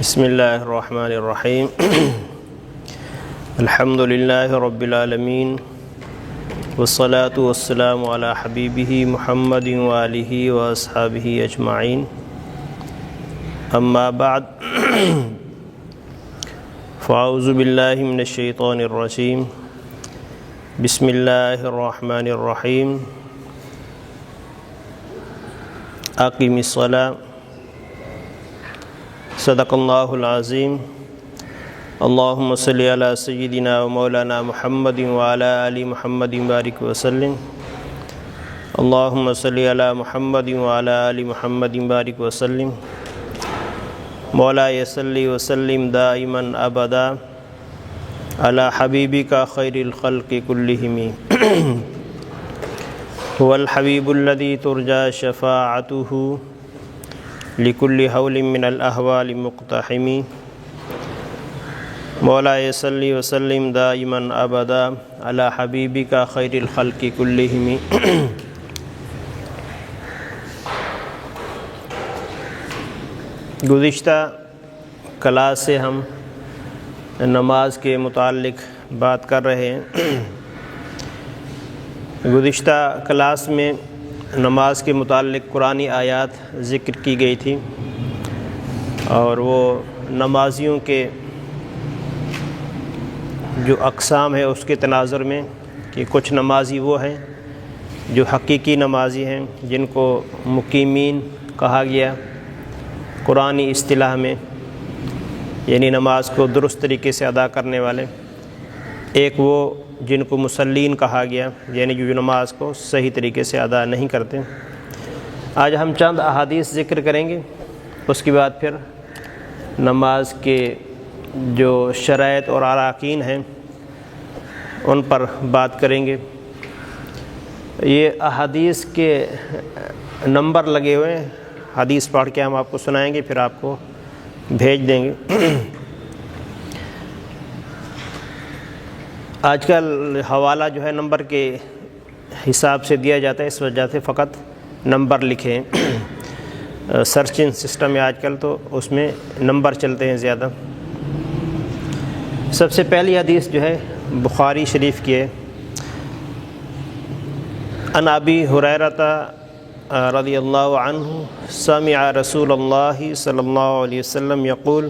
بسم اللہ الرحمن الرحیم الحمد للہ رب العالمین والصلاة والسلام علی حبیبہ محمد وآلہ واصحابہ اجمعین اما بعد فاعوذ باللہ من الشیطان الرجیم بسم اللہ الرحمن الرحیم اقم الصلاة صدق اللہ العظیم اللہم صلی علی سیدنا و مولانا محمد وعلی آل محمد بارک وسلم اللہم صلی علی محمد وعلی آل محمد بارک وسلم مولا صلی وسلم دائما ابدا علی حبیبک خیر الخلق کلہم هو الحبیب الذی ترجى شفاعته لکل حول من الاحوال مقتحم مولا صلی وسلم دائما ابدا علی حبیبک خیر الخلق کلہم۔ گزشتہ کلاس سے ہم نماز کے متعلق بات کر رہے ہیں۔ گزشتہ کلاس میں نماز کے متعلق قرآنی آیات ذکر کی گئی تھی اور وہ نمازیوں کے جو اقسام ہے اس کے تناظر میں کہ کچھ نمازی وہ ہیں جو حقیقی نمازی ہیں جن کو مقیمین کہا گیا قرآنی اصطلاح میں، یعنی نماز کو درست طریقے سے ادا کرنے والے۔ ایک وہ جن کو مصلین کہا گیا، یعنی جو نماز کو صحیح طریقے سے ادا نہیں کرتے۔ آج ہم چند احادیث ذکر کریں گے، اس کے بعد پھر نماز کے جو شرائط اور اراکین ہیں ان پر بات کریں گے۔ یہ احادیث کے نمبر لگے ہوئے ہیں، حدیث پڑھ کے ہم آپ کو سنائیں گے، پھر آپ کو بھیج دیں گے۔ آج کل حوالہ جو ہے نمبر کے حساب سے دیا جاتا ہے، اس وجہ سے فقط نمبر لکھیں۔ سرچنگ سسٹم ہے آج کل، تو اس میں نمبر چلتے ہیں زیادہ۔ سب سے پہلی حدیث جو ہے بخاری شریف کی ہے۔ عن ابی ہریرہ رضی اللہ عنہ سمع رسول اللہ صلی اللہ علیہ وسلم یقول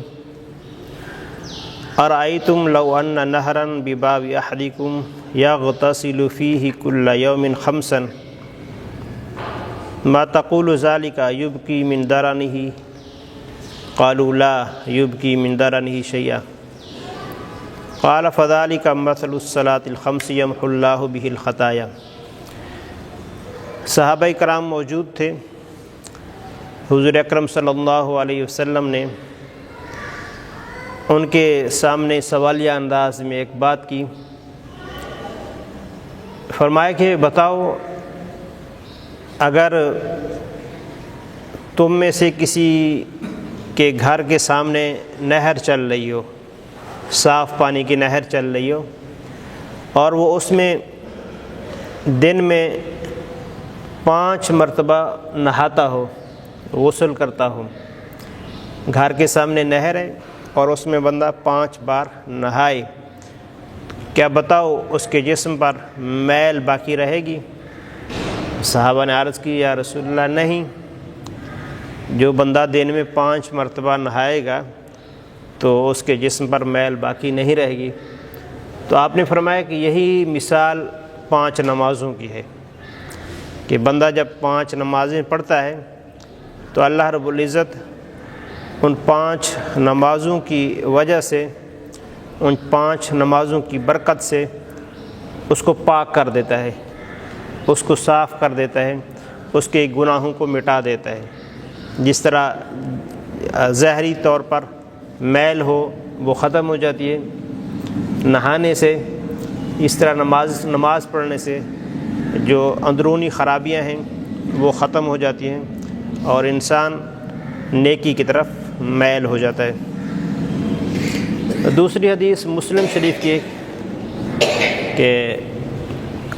ارأیتم لو ان نہرا بباب احدکم یغتسل فیہ کل یوم خمسا ما تقول ذلک یبکی من درنہ قالوا لا یبکی من درنہ شیئا قال فذلک مثل الصلاة الخمس یمحو اللہ بہ الخطایا۔ صحابہ کرام موجود تھے، حضور اکرم صلی اللہ علیہ وسلم نے ان کے سامنے سوالیہ انداز میں ایک بات کی۔ فرمایا کہ بتاؤ، اگر تم میں سے کسی کے گھر کے سامنے نہر چل رہی ہو، صاف پانی کی نہر چل رہی ہو، اور وہ اس میں دن میں 5 مرتبہ نہاتا ہو، غسل کرتا ہو، گھر کے سامنے نہر ہے اور اس میں بندہ 5 بار نہائے، کیا بتاؤ اس کے جسم پر میل باقی رہے گی؟ صحابہ نے عرض کی یا رسول اللہ نہیں، جو بندہ دن میں 5 مرتبہ نہائے گا تو اس کے جسم پر میل باقی نہیں رہے گی۔ تو آپ نے فرمایا کہ یہی مثال 5 نمازوں کی ہے کہ بندہ جب 5 نمازیں پڑھتا ہے تو اللہ رب العزت ان 5 نمازوں کی وجہ سے، ان 5 نمازوں کی برکت سے اس کو پاک کر دیتا ہے، اس کو صاف کر دیتا ہے، اس کے گناہوں کو مٹا دیتا ہے۔ جس طرح ظاہری طور پر میل ہو وہ ختم ہو جاتی ہے نہانے سے، اس طرح نماز پڑھنے سے جو اندرونی خرابیاں ہیں وہ ختم ہو جاتی ہیں اور انسان نیکی کی طرف میل ہو جاتا ہے۔ دوسری حدیث مسلم شریف کی کہ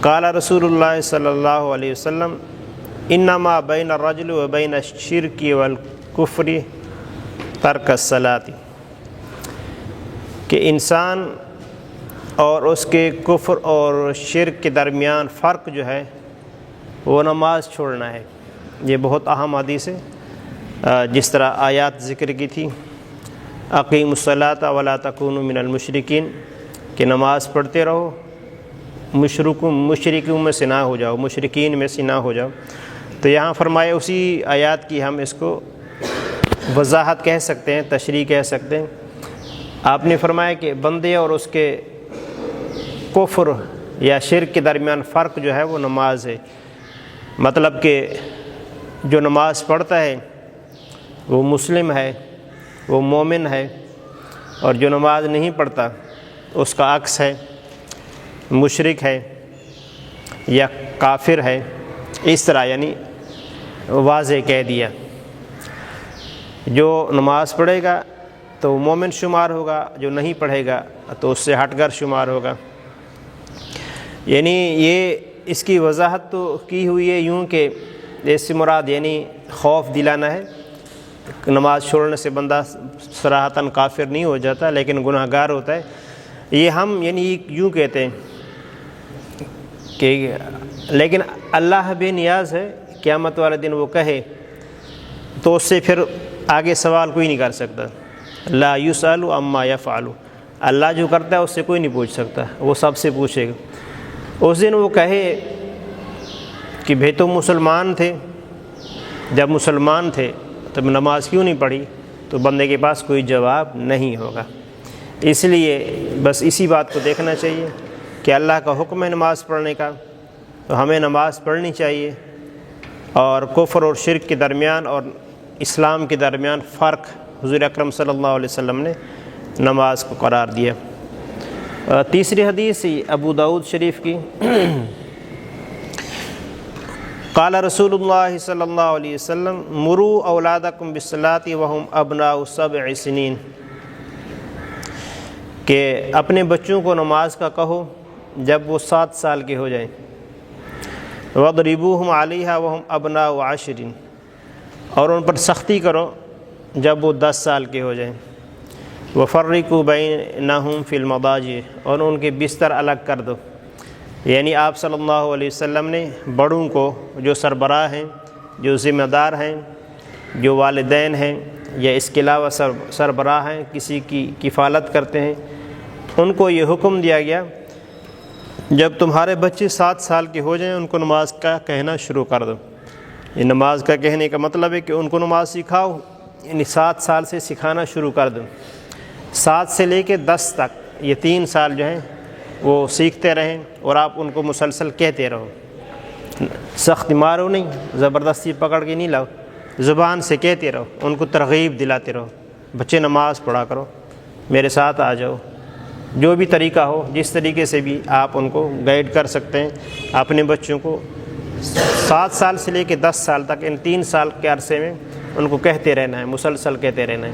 قال رسول اللہ صلی اللہ علیہ وسلم انما بین الرجل و بین الشرک والکفر ترک الصلاۃ، کہ انسان اور اس کے کفر اور شرک کے درمیان فرق جو ہے وہ نماز چھوڑنا ہے۔ یہ بہت اہم حدیث ہے، جس طرح آیات ذکر کی تھی، اقیموا الصلاۃ ولا تکونوا من المشرکین، کہ نماز پڑھتے رہو، مشرکوں میں سے نہ ہو جاؤ، مشرکین میں سے نہ ہو جاؤ۔ تو یہاں فرمایا اسی آیات کی ہم اس کو وضاحت کہہ سکتے ہیں، تشریح کہہ سکتے ہیں۔ آپ نے فرمایا کہ بندے اور اس کے کفر یا شرک کے درمیان فرق جو ہے وہ نماز ہے، مطلب کہ جو نماز پڑھتا ہے وہ مسلم ہے، وہ مومن ہے، اور جو نماز نہیں پڑھتا اس کا عکس ہے، مشرک ہے یا کافر ہے۔ اس طرح یعنی واضح کہہ دیا، جو نماز پڑھے گا تو مومن شمار ہوگا، جو نہیں پڑھے گا تو اس سے ہٹ کر شمار ہوگا۔ یعنی یہ اس کی وضاحت تو کی ہوئی ہے یوں کہ اس سے مراد یعنی خوف دلانا ہے، نماز چھوڑنے سے بندہ صراحتاً کافر نہیں ہو جاتا لیکن گناہ گار ہوتا ہے۔ یہ ہم یعنی یوں کہتے ہیں کہ لیکن اللہ بے نیاز ہے، قیامت والے دن وہ کہے تو اس سے پھر آگے سوال کوئی نہیں کر سکتا۔ لا یسأل عما یفعل، اللہ جو کرتا ہے اس سے کوئی نہیں پوچھ سکتا، وہ سب سے پوچھے گا۔ اس دن وہ کہے کہ بھئی تم مسلمان تھے، جب مسلمان تھے تم نماز کیوں نہیں پڑھی، تو بندے کے پاس کوئی جواب نہیں ہوگا۔ اس لیے بس اسی بات کو دیکھنا چاہیے کہ اللہ کا حکم ہے نماز پڑھنے کا، تو ہمیں نماز پڑھنی چاہیے، اور کفر اور شرک کے درمیان اور اسلام کے درمیان فرق حضور اکرم صلی اللہ علیہ وسلم نے نماز کو قرار دیا۔ تیسری حدیث ابو داؤد شریف کی، قال رسول اللہ صلی اللہ علیہ وسلم مروا اولادکم بالصلاۃ وہم ابناء 7 سنین، کہ اپنے بچوں کو نماز کا کہو جب وہ 7 سال کے ہو جائیں، وَاضْرِبُوهُمْ عَلَيْهَا وَهُمْ أَبْنَاءُ 10، اور ان پر سختی کرو جب وہ 10 سال کے ہو جائیں، وَفَرِّقُوا بَيْنَهُمْ فِي الْمَضَاجِعِ، اور ان کے بستر الگ کر دو۔ یعنی آپ صلی اللہ علیہ وسلم نے بڑوں کو، جو سربراہ ہیں، جو ذمہ دار ہیں، جو والدین ہیں یا اس کے علاوہ سربراہ ہیں، کسی کی کفالت کرتے ہیں، ان کو یہ حکم دیا گیا جب تمہارے بچے 7 سال کے ہو جائیں ان کو نماز کا کہنا شروع کر دو۔ یہ نماز کا کہنے کا مطلب ہے کہ ان کو نماز سکھاؤ، یعنی 7 سال سے سکھانا شروع کر دو۔ 7 سے لے کے 10 تک یہ 3 سال جو ہیں وہ سیکھتے رہیں، اور آپ ان کو مسلسل کہتے رہو، سخت مارو نہیں، زبردستی پکڑ کے نہیں لاؤ، زبان سے کہتے رہو، ان کو ترغیب دلاتے رہو، بچے نماز پڑھا کرو، میرے ساتھ آ جاؤ۔ جو بھی طریقہ ہو، جس طریقے سے بھی آپ ان کو گائیڈ کر سکتے ہیں، اپنے بچوں کو 7 سال سے لے کے 10 سال تک، ان 3 سال کے عرصے میں ان کو کہتے رہنا ہے، مسلسل کہتے رہنا ہے۔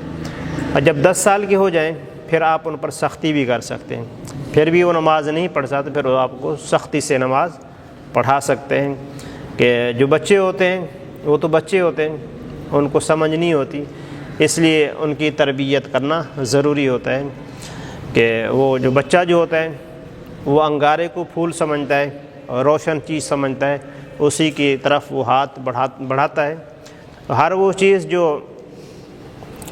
اور جب 10 سال کے ہو جائیں پھر آپ ان پر سختی بھی کر سکتے ہیں، پھر بھی وہ نماز نہیں پڑھ سکتے، پھر وہ آپ کو سختی سے نماز پڑھا سکتے ہیں۔ کہ جو بچے ہوتے ہیں وہ تو بچے ہوتے ہیں، ان کو سمجھ نہیں ہوتی، اس لیے ان کی تربیت کرنا ضروری ہوتا ہے۔ کہ وہ جو بچہ جو ہوتا ہے وہ انگارے کو پھول سمجھتا ہے اور روشن چیز سمجھتا ہے، اسی کی طرف وہ ہاتھ بڑھاتا ہے۔ ہر وہ چیز جو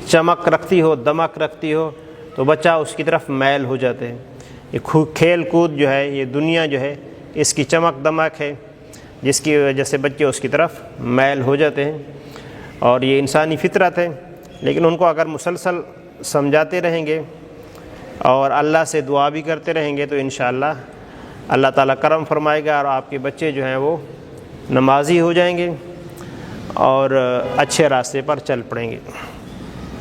چمک رکھتی ہو، دمک رکھتی ہو، تو بچہ اس کی طرف میل ہو جاتے ہیں۔ یہ کھیل کود جو ہے، یہ دنیا جو ہے، اس کی چمک دمک ہے جس کی وجہ سے بچے اس کی طرف میل ہو جاتے ہیں، اور یہ انسانی فطرت ہے۔ لیکن ان کو اگر مسلسل سمجھاتے رہیں گے اور اللہ سے دعا بھی کرتے رہیں گے تو انشاءاللہ اللہ تعالیٰ کرم فرمائے گا، اور آپ کے بچے جو ہیں وہ نمازی ہو جائیں گے اور اچھے راستے پر چل پڑیں گے۔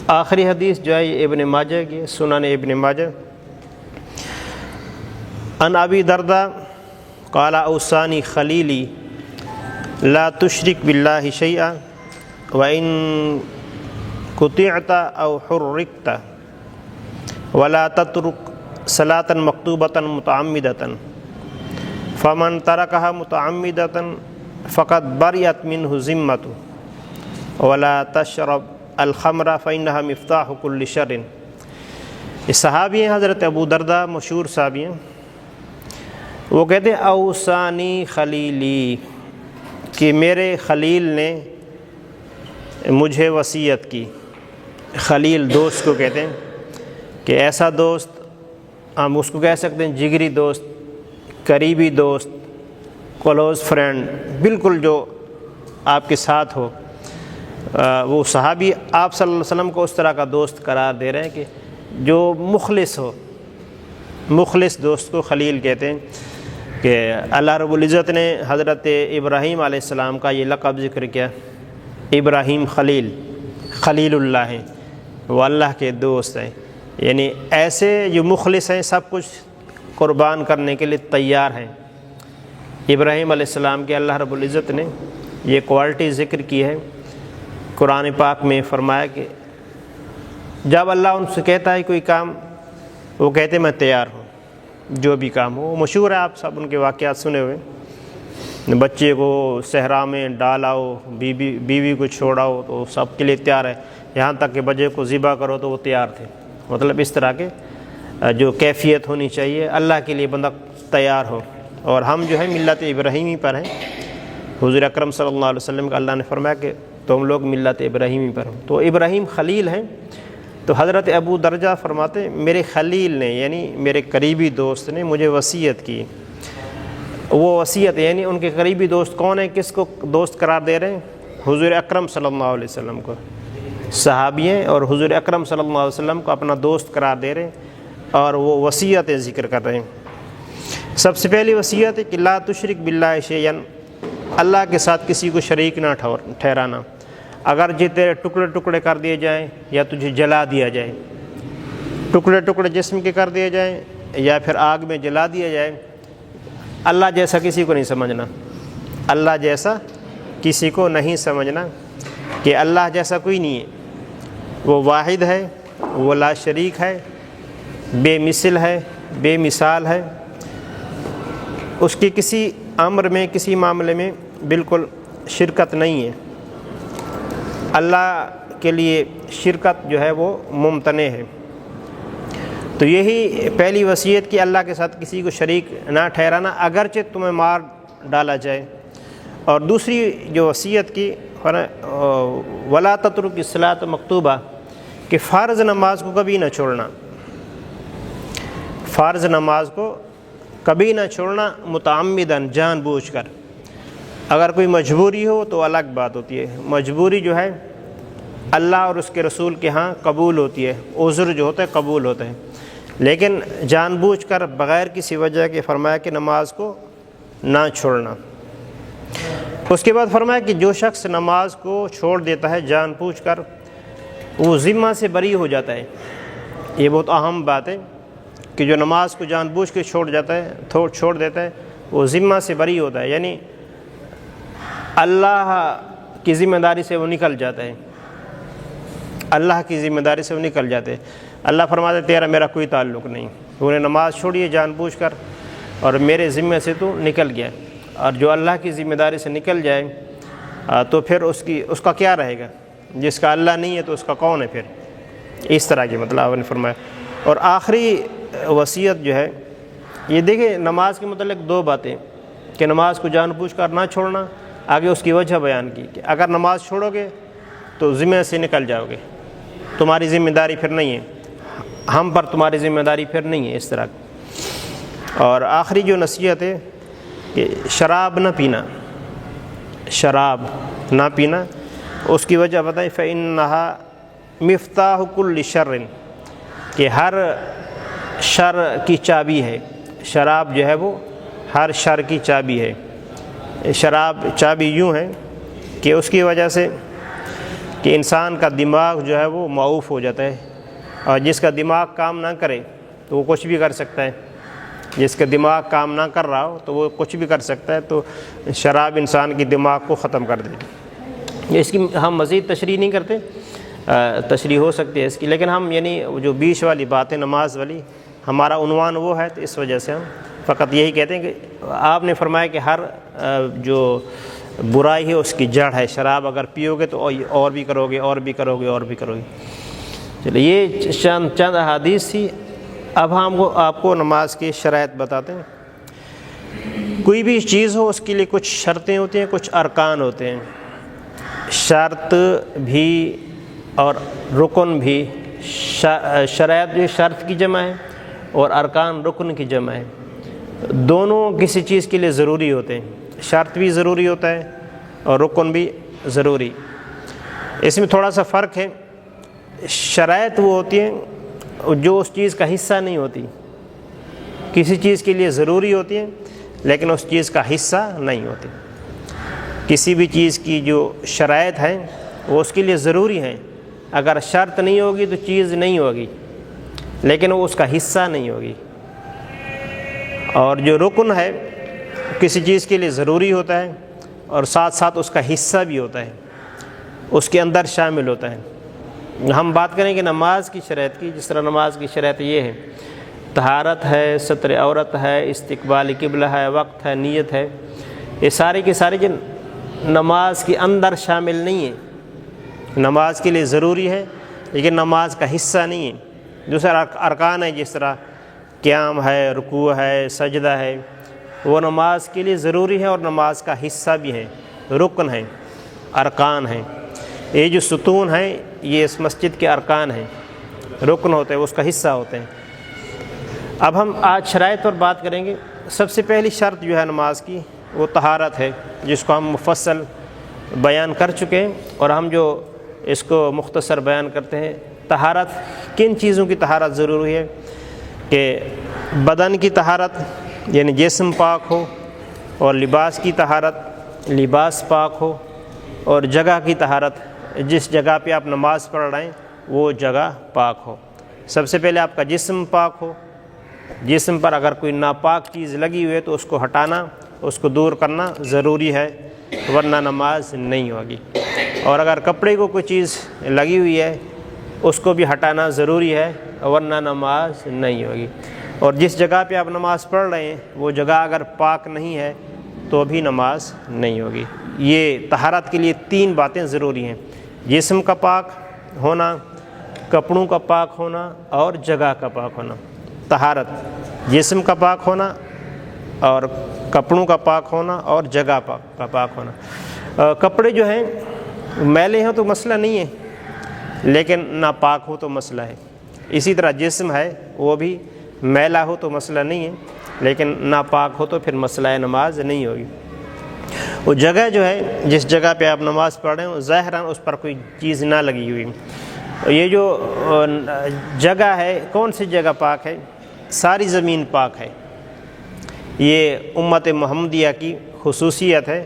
آخری حدیث جو ہے یہ ابن ماجہ کی، سنن ابن ماجہ، ان ابی درداء قال اوصانی خلیلی لا تشرک باللہ شیئا وان قطعت او حرکت ولا تترک صلاة مکتوبۃ متعمدۃ فمن ترکها متعمدۃ فقد بریت منہ ذمۃ ولا تشرب الخمر فإنها مفتاح كل شر۔ اس صحابی ہیں حضرت ابو درداء، مشہور صحابی ہیں، وہ کہتے ہیں اوصانی خلیلی، کہ میرے خلیل نے مجھے وصیت کی۔ خلیل دوست کو کہتے ہیں، کہ ایسا دوست ہم اس کو کہہ سکتے ہیں جگری دوست، قریبی دوست، کلوز فرینڈ، بالکل جو آپ کے ساتھ ہو۔ وہ صحابی آپ صلی اللہ علیہ وسلم کو اس طرح کا دوست قرار دے رہے ہیں کہ جو مخلص ہو، مخلص دوست کو خلیل کہتے ہیں۔ کہ اللہ رب العزت نے حضرت ابراہیم علیہ السلام کا یہ لقب ذکر کیا، ابراہیم خلیل، خلیل اللہ ہیں، وہ اللہ کے دوست ہیں، یعنی ایسے جو مخلص ہیں، سب کچھ قربان کرنے کے لیے تیار ہیں۔ ابراہیم علیہ السلام کے اللہ رب العزت نے یہ کوالٹی ذکر کی ہے قرآن پاک میں، فرمایا کہ جب اللہ ان سے کہتا ہے کوئی کام، وہ کہتے میں تیار ہوں، جو بھی کام ہو۔ مشہور ہے، آپ سب ان کے واقعات سنے ہوئے، بچے کو صحرا میں ڈالاؤ، بیوی کو چھوڑاؤ تو سب کے لیے تیار ہے، یہاں تک کہ بچے کو ذبح کرو تو وہ تیار تھے۔ مطلب اس طرح کے جو کیفیت ہونی چاہیے، اللہ کے لیے بندہ تیار ہو۔ اور ہم جو ہے ملت ابراہیمی پر ہیں، حضور اکرم صلی اللہ علیہ وسلم کا اللہ نے فرمایا کہ تم لوگ ملت ابراہیمی پر ہو، تو ابراہیم خلیل ہیں۔ تو حضرت ابو درجہ فرماتے میرے خلیل نے، یعنی میرے قریبی دوست نے مجھے وصیت کی۔ وہ وصیت یعنی ان کے قریبی دوست کون ہیں، کس کو دوست قرار دے رہے ہیں؟ حضور اکرم صلی اللہ علیہ وسلم کو، صحابی ہیں اور حضور اکرم صلی اللہ علیہ وسلم کو اپنا دوست قرار دے رہے ہیں، اور وہ وصیتیں ذکر کر رہے ہیں۔ سب سے پہلی وصیت ہے کہ لا تشرک باللہ شیئا، اللہ کے ساتھ کسی کو شریک نہ ٹھہرانا۔ اگر تیرے ٹکڑے ٹکڑے کر دیے جائیں یا تجھے جلا دیا جائے، ٹکڑے ٹکڑے جسم کے کر دیے جائیں یا پھر آگ میں جلا دیا جائے، اللہ جیسا کسی کو نہیں سمجھنا، اللہ جیسا کسی کو نہیں سمجھنا، کہ اللہ جیسا کوئی نہیں ہے، وہ واحد ہے، وہ لا شریک ہے، بے مثل ہے، بے مثال ہے، اس کی کسی امر میں، کسی معاملے میں بالکل شرکت نہیں ہے۔ اللہ کے لیے شرکت جو ہے وہ ممتنع ہے۔ تو یہی پہلی وصیت کہ اللہ کے ساتھ کسی کو شریک نہ ٹھہرانا اگرچہ تمہیں مار ڈالا جائے۔ اور دوسری جو وصیت کی ولا تترک الصلاۃ مکتوبہ، کہ فرض نماز کو کبھی نہ چھوڑنا، فرض نماز کو کبھی نہ چھوڑنا، متعمداً، جان بوجھ کر۔ اگر کوئی مجبوری ہو تو الگ بات ہوتی ہے، مجبوری جو ہے اللہ اور اس کے رسول کے ہاں قبول ہوتی ہے، عذر جو ہوتا ہے قبول ہوتا ہے، لیکن جان بوجھ کر بغیر کسی وجہ کے فرمایا کہ نماز کو نہ چھوڑنا۔ اس کے بعد فرمایا کہ جو شخص نماز کو چھوڑ دیتا ہے جان بوجھ کر، وہ ذمہ سے بری ہو جاتا ہے۔ یہ بہت اہم بات ہے کہ جو نماز کو جان بوجھ کے چھوڑ دیتا ہے وہ ذمہ سے بری ہوتا ہے، یعنی اللہ کی ذمہ داری سے وہ نکل جاتا ہے، اللہ کی ذمہ داری سے وہ نکل جاتے ہیں۔ اللہ فرماتا ہے تیرا میرا کوئی تعلق نہیں، تو نے نماز چھوڑی ہے جان بوجھ کر اور میرے ذمہ سے تو نکل گیا۔ اور جو اللہ کی ذمہ داری سے نکل جائے تو پھر اس کا کیا رہے گا؟ جس کا اللہ نہیں ہے تو اس کا کون ہے پھر؟ اس طرح کی مطلب آپ نے فرمایا۔ اور آخری وصیت جو ہے یہ دیکھیں نماز کے متعلق دو باتیں، کہ نماز کو جان بوجھ کر نہ چھوڑنا، آگے اس کی وجہ بیان کی کہ اگر نماز چھوڑو گے تو ذمہ سے نکل جاؤ گے، تمہاری ذمہ داری پھر نہیں ہے، ہم پر تمہاری ذمہ داری پھر نہیں ہے، اس طرح۔ اور آخری جو نصیحت ہے کہ شراب نہ پینا، شراب نہ پینا، اس کی وجہ بتائیں فَإِنَّهَا مِفْتَاحُ كُلِّ شَرٍ، کہ ہر شر کی چابی ہے، شراب جو ہے وہ ہر شر کی چابی ہے۔ شراب چابی یوں ہے کہ اس کی وجہ سے کہ انسان کا دماغ جو ہے وہ معوف ہو جاتا ہے، اور جس کا دماغ کام نہ کرے تو وہ کچھ بھی کر سکتا ہے، جس کا دماغ کام نہ کر رہا ہو تو وہ کچھ بھی کر سکتا ہے۔ تو شراب انسان کی دماغ کو ختم کر دیتی۔ اس کی ہم مزید تشریح نہیں کرتے، تشریح ہو سکتی ہے اس کی، لیکن ہم یعنی جو بیچ والی بات ہے نماز والی، ہمارا عنوان وہ ہے، تو اس وجہ سے ہم فقط یہی کہتے ہیں کہ آپ نے فرمایا کہ ہر جو برائی ہے اس کی جڑ ہے، شراب اگر پیو گے تو اور بھی کرو گے اور بھی کرو گے اور بھی کرو گے۔ چلیے یہ چند احادیث تھی۔ اب ہم آپ کو نماز کی شرائط بتاتے ہیں۔ کوئی بھی چیز ہو اس کے لیے کچھ شرطیں ہوتی ہیں، کچھ ارکان ہوتے ہیں۔ شرط بھی اور رکن بھی، شرائط جو شرط کی جمع ہے اور ارکان رکن کی جمع ہے، دونوں کسی چیز کے لیے ضروری ہوتے ہیں۔ شرط بھی ضروری ہوتا ہے اور رکن بھی ضروری۔ اس میں تھوڑا سا فرق ہے۔ شرائط وہ ہوتی ہیں جو اس چیز کا حصہ نہیں ہوتی، کسی چیز کے لیے ضروری ہوتی ہیں لیکن اس چیز کا حصہ نہیں ہوتی۔ کسی بھی چیز کی جو شرائط ہیں وہ اس کے لیے ضروری ہیں، اگر شرط نہیں ہوگی تو چیز نہیں ہوگی لیکن وہ اس کا حصہ نہیں ہوگی۔ اور جو رکن ہے کسی چیز کے لیے ضروری ہوتا ہے اور ساتھ ساتھ اس کا حصہ بھی ہوتا ہے، اس کے اندر شامل ہوتا ہے۔ ہم بات کریں کہ نماز کی شرائط کی، جس طرح نماز کی شرائط یہ ہے، طہارت ہے، ستر عورت ہے، استقبال قبلہ ہے، وقت ہے، نیت ہے، یہ سارے کے سارے جو نماز کے اندر شامل نہیں ہیں، نماز کے لیے ضروری ہے لیکن نماز کا حصہ نہیں ہے۔ دوسرا ارکان ہے، جس طرح قیام ہے، رکوع ہے، سجدہ ہے، وہ نماز کے لیے ضروری ہے اور نماز کا حصہ بھی ہے، رکن ہیں، ارکان ہیں۔ یہ جو ستون ہیں یہ اس مسجد کے ارکان ہیں، رکن ہوتے ہیں، اس کا حصہ ہوتے ہیں۔ اب ہم آج شرائط پر بات کریں گے۔ سب سے پہلی شرط جو ہے نماز کی وہ طہارت ہے، جس کو ہم مفصل بیان کر چکے ہیں اور ہم جو اس کو مختصر بیان کرتے ہیں۔ طہارت، کن چیزوں کی طہارت ضروری ہے؟ کہ بدن کی طہارت یعنی جسم پاک ہو، اور لباس کی طہارت لباس پاک ہو، اور جگہ کی طہارت جس جگہ پہ آپ نماز پڑھ رہے ہیں وہ جگہ پاک ہو۔ سب سے پہلے آپ کا جسم پاک ہو، جسم پر اگر کوئی ناپاک چیز لگی ہوئی ہے تو اس کو ہٹانا، اس کو دور کرنا ضروری ہے، ورنہ نماز نہیں ہوگی۔ اور اگر کپڑے کو کوئی چیز لگی ہوئی ہے اس کو بھی ہٹانا ضروری ہے، ورنہ نماز نہیں ہوگی۔ اور جس جگہ پہ آپ نماز پڑھ رہے ہیں وہ جگہ اگر پاک نہیں ہے تو بھی نماز نہیں ہوگی۔ یہ طہارت کے لیے 3 باتیں ضروری ہیں: جسم کا پاک ہونا، کپڑوں کا پاک ہونا اور جگہ کا پاک ہونا۔ طہارت، جسم کا پاک ہونا اور کپڑوں کا پاک ہونا اور جگہ کا پاک ہونا۔ کپڑے جو ہیں میلے ہوں تو مسئلہ نہیں ہے لیکن ناپاک ہو تو مسئلہ ہے۔ اسی طرح جسم ہے وہ بھی میلا ہو تو مسئلہ نہیں ہے لیکن ناپاک ہو تو پھر مسئلہ نماز نہیں ہوگی۔ وہ جگہ جو ہے جس جگہ پہ آپ نماز پڑھ رہے ہیں ظاہراً اس پر کوئی چیز نہ لگی ہوئی۔ یہ جو جگہ ہے، کون سی جگہ پاک ہے؟ ساری زمین پاک ہے۔ یہ امت محمدیہ کی خصوصیت ہے۔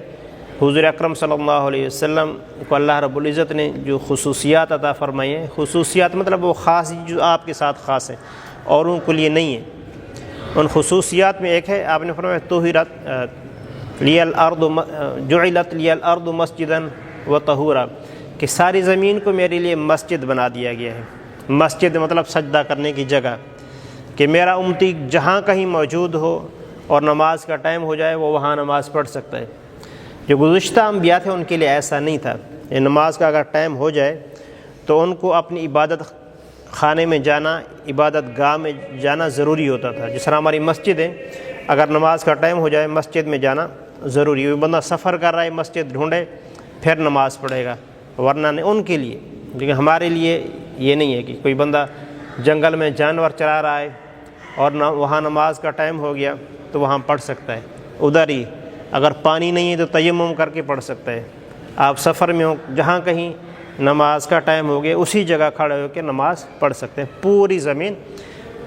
حضور اکرم صلی اللہ علیہ وسلم کو اللہ رب العزت نے جو خصوصیات عطا فرمائی ہیں، خصوصیات مطلب وہ خاص جو آپ کے ساتھ خاص ہیں، اوروں کے لیے نہیں ہیں۔ ان خصوصیات میں ایک ہے، آپ نے فرمایا طہرت لی الارض جعلت لی الارض مسجدا و طہورا، کہ ساری زمین کو میرے لیے مسجد بنا دیا گیا ہے۔ مسجد مطلب سجدہ کرنے کی جگہ، کہ میرا امتی جہاں کہیں موجود ہو اور نماز کا ٹائم ہو جائے وہ وہاں نماز پڑھ سکتا ہے۔ جو گزشتہ انبیاء تھے ان کے لیے ایسا نہیں تھا۔ یہ نماز کا اگر ٹائم ہو جائے تو ان کو اپنی عبادت خانے میں جانا، عبادت گاہ میں جانا ضروری ہوتا تھا۔ جس طرح ہماری مسجد ہے، اگر نماز کا ٹائم ہو جائے مسجد میں جانا ضروری ہے۔ بندہ سفر کر رہا ہے، مسجد ڈھونڈے پھر نماز پڑھے گا، ورنہ نہیں ان کے لیے۔ لیکن ہمارے لیے یہ نہیں ہے کہ کوئی بندہ جنگل میں جانور چرا رہا ہے اور وہاں نماز کا ٹائم ہو گیا تو وہاں پڑھ سکتا ہے ادھر ہی۔ اگر پانی نہیں ہے تو تیمم کر کے پڑھ سکتا ہے۔ آپ سفر میں ہو، جہاں کہیں نماز کا ٹائم ہو گیا اسی جگہ کھڑے ہو کے نماز پڑھ سکتے ہیں۔ پوری زمین